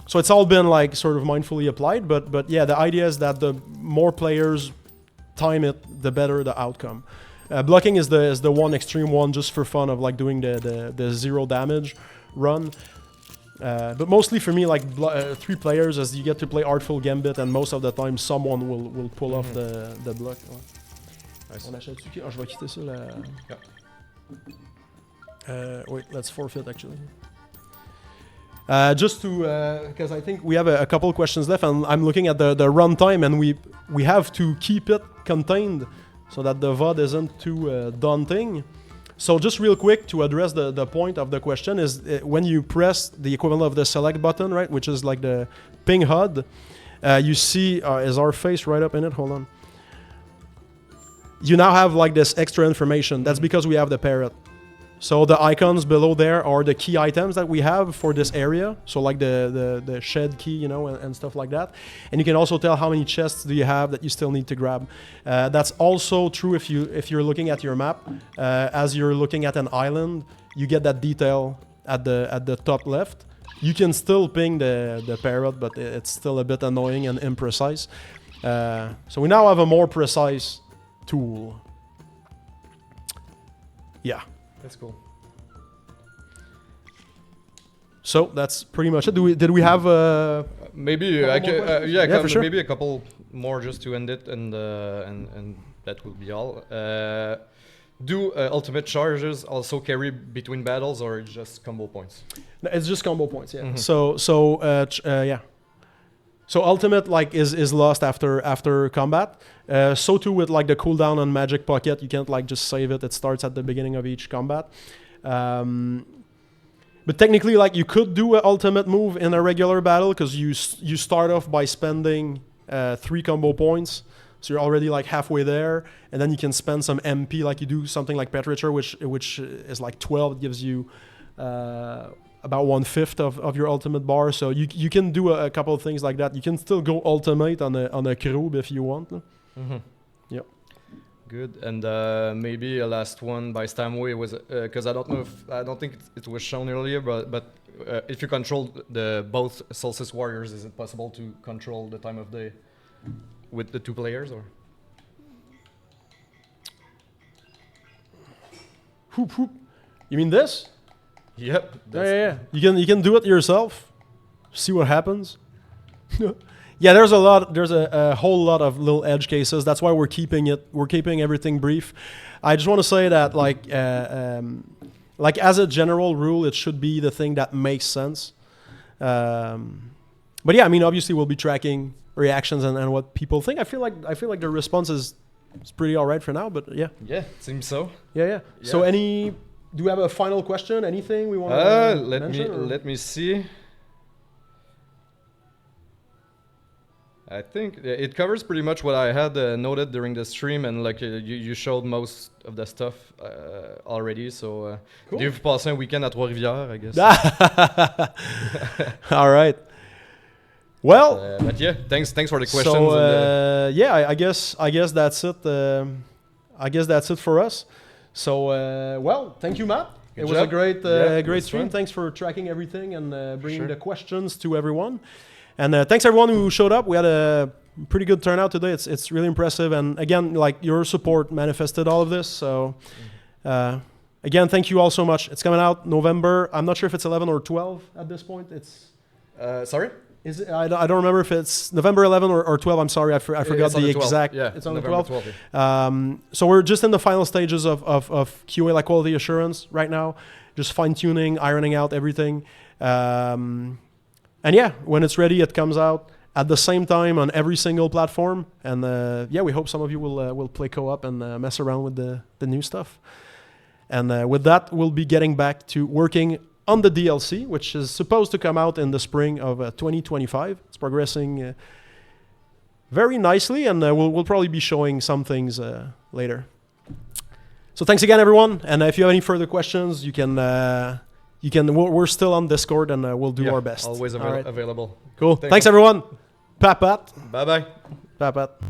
Speaker 1: So it's all been like sort of mindfully applied. But yeah, the idea is that the more players time it, the better the outcome. Blocking is the one extreme one, just for fun of like doing the 0 damage run. But mostly for me, like 3 players, as you get to play Artful Gambit, and most of the time someone will pull off the block.
Speaker 4: Nice.
Speaker 1: On achète-tu qui? Je vais quitter ça là.
Speaker 4: Yeah.
Speaker 1: Wait, let's forfeit actually. Just to, because I think we have a couple questions left, and I'm looking at the runtime, and we have to keep it contained so that the VOD isn't too daunting. So just real quick to address the point of the question is when you press the equivalent of the select button, right, which is like the ping HUD, you see, is our face right up in it? Hold on. You now have like this extra information. That's because we have the parrot. So the icons below there are the key items that we have for this area. So like the shed key, you know, and stuff like that. And you can also tell how many chests do you have that you still need to grab. That's also true if you're looking at your map. As you're looking at an island, you get that detail at the top left. You can still ping the parrot, but it's still a bit annoying and imprecise. So we now have a more precise tool. Yeah.
Speaker 4: That's cool.
Speaker 1: So that's pretty much it. Did we have
Speaker 4: maybe
Speaker 1: couple more questions? For sure.
Speaker 4: Maybe a couple more just to end it, and that will be all. Do ultimate charges also carry between battles, or just combo points?
Speaker 1: No, it's just combo points, yeah. Yeah. So ultimate like is lost after combat. So too with like the cooldown on Magic Pocket. You can't like just save it. It starts at the beginning of each combat. But technically, like you could do an ultimate move in a regular battle because you start off by spending 3 combo points. So you're already like halfway there, and then you can spend some MP, like you do something like Petriture, which is like 12. It gives you about 1/5 of your ultimate bar. So you can do a couple of things like that. You can still go ultimate on a Krub if you want. Yep.
Speaker 4: Good. And maybe a last one by Stamway was because I don't think it was shown earlier, but if you control both Solstice Warriors, is it possible to control the time of day with the 2 players, or?
Speaker 1: Whoop whoop. You mean this?
Speaker 4: Yep.
Speaker 1: Yeah. You can do it yourself. See what happens. Yeah, there's a whole lot of little edge cases. That's why we're keeping everything brief. I just want to say that like as a general rule, it should be the thing that makes sense. But yeah, I mean, obviously we'll be tracking reactions and what people think. I feel like the response is pretty all right for now. But yeah.
Speaker 4: Yeah, seems so.
Speaker 1: Yeah. So do we have a final question? Anything we want to mention?
Speaker 4: Let me see. I think it covers pretty much what I had noted during the stream, and like you showed most of the stuff already. So,
Speaker 1: Cool.
Speaker 4: Dave passé un week-end à Trois-Rivières, I guess.
Speaker 1: All right. Well,
Speaker 4: But yeah, thanks for the questions.
Speaker 1: so yeah, I guess that's it. I guess that's it for us. So well, thank you, Matt.
Speaker 4: Good
Speaker 1: It was a
Speaker 4: job.
Speaker 1: great
Speaker 4: Yeah,
Speaker 1: great
Speaker 4: it was
Speaker 1: stream.
Speaker 4: fun.
Speaker 1: Thanks for tracking everything and bringing
Speaker 4: Sure.
Speaker 1: the questions to everyone. And thanks everyone who showed up. We had a pretty good turnout today. It's really impressive. And again, like your support manifested all of this. So again, thank you all so much. It's coming out November. I'm not sure if it's 11 or 12 at this point. It's
Speaker 4: Sorry?
Speaker 1: is it, I don't remember if it's November 11 or 12. I'm sorry, I forgot
Speaker 4: It's on
Speaker 1: the
Speaker 4: 12th.
Speaker 1: exact.
Speaker 4: Yeah,
Speaker 1: It's on the
Speaker 4: November
Speaker 1: 12th.
Speaker 4: 12th, yeah.
Speaker 1: So we're just in the final stages of QA, like quality assurance, right now. Just fine tuning, ironing out everything. And yeah, when it's ready, it comes out at the same time on every single platform. And yeah, we hope some of you will play co-op and mess around with the new stuff. And with that, we'll be getting back to working on the DLC, which is supposed to come out in the spring of 2025. It's progressing very nicely, and we'll probably be showing some things later. So thanks again, everyone. And if you have any further questions, you can. We're still on Discord, and we'll do
Speaker 4: Yeah,
Speaker 1: our best.
Speaker 4: Always
Speaker 1: All right.
Speaker 4: available.
Speaker 1: Cool.
Speaker 4: Thank
Speaker 1: Thanks,
Speaker 4: you.
Speaker 1: everyone. Pat.
Speaker 4: Bye bye.
Speaker 1: Pat.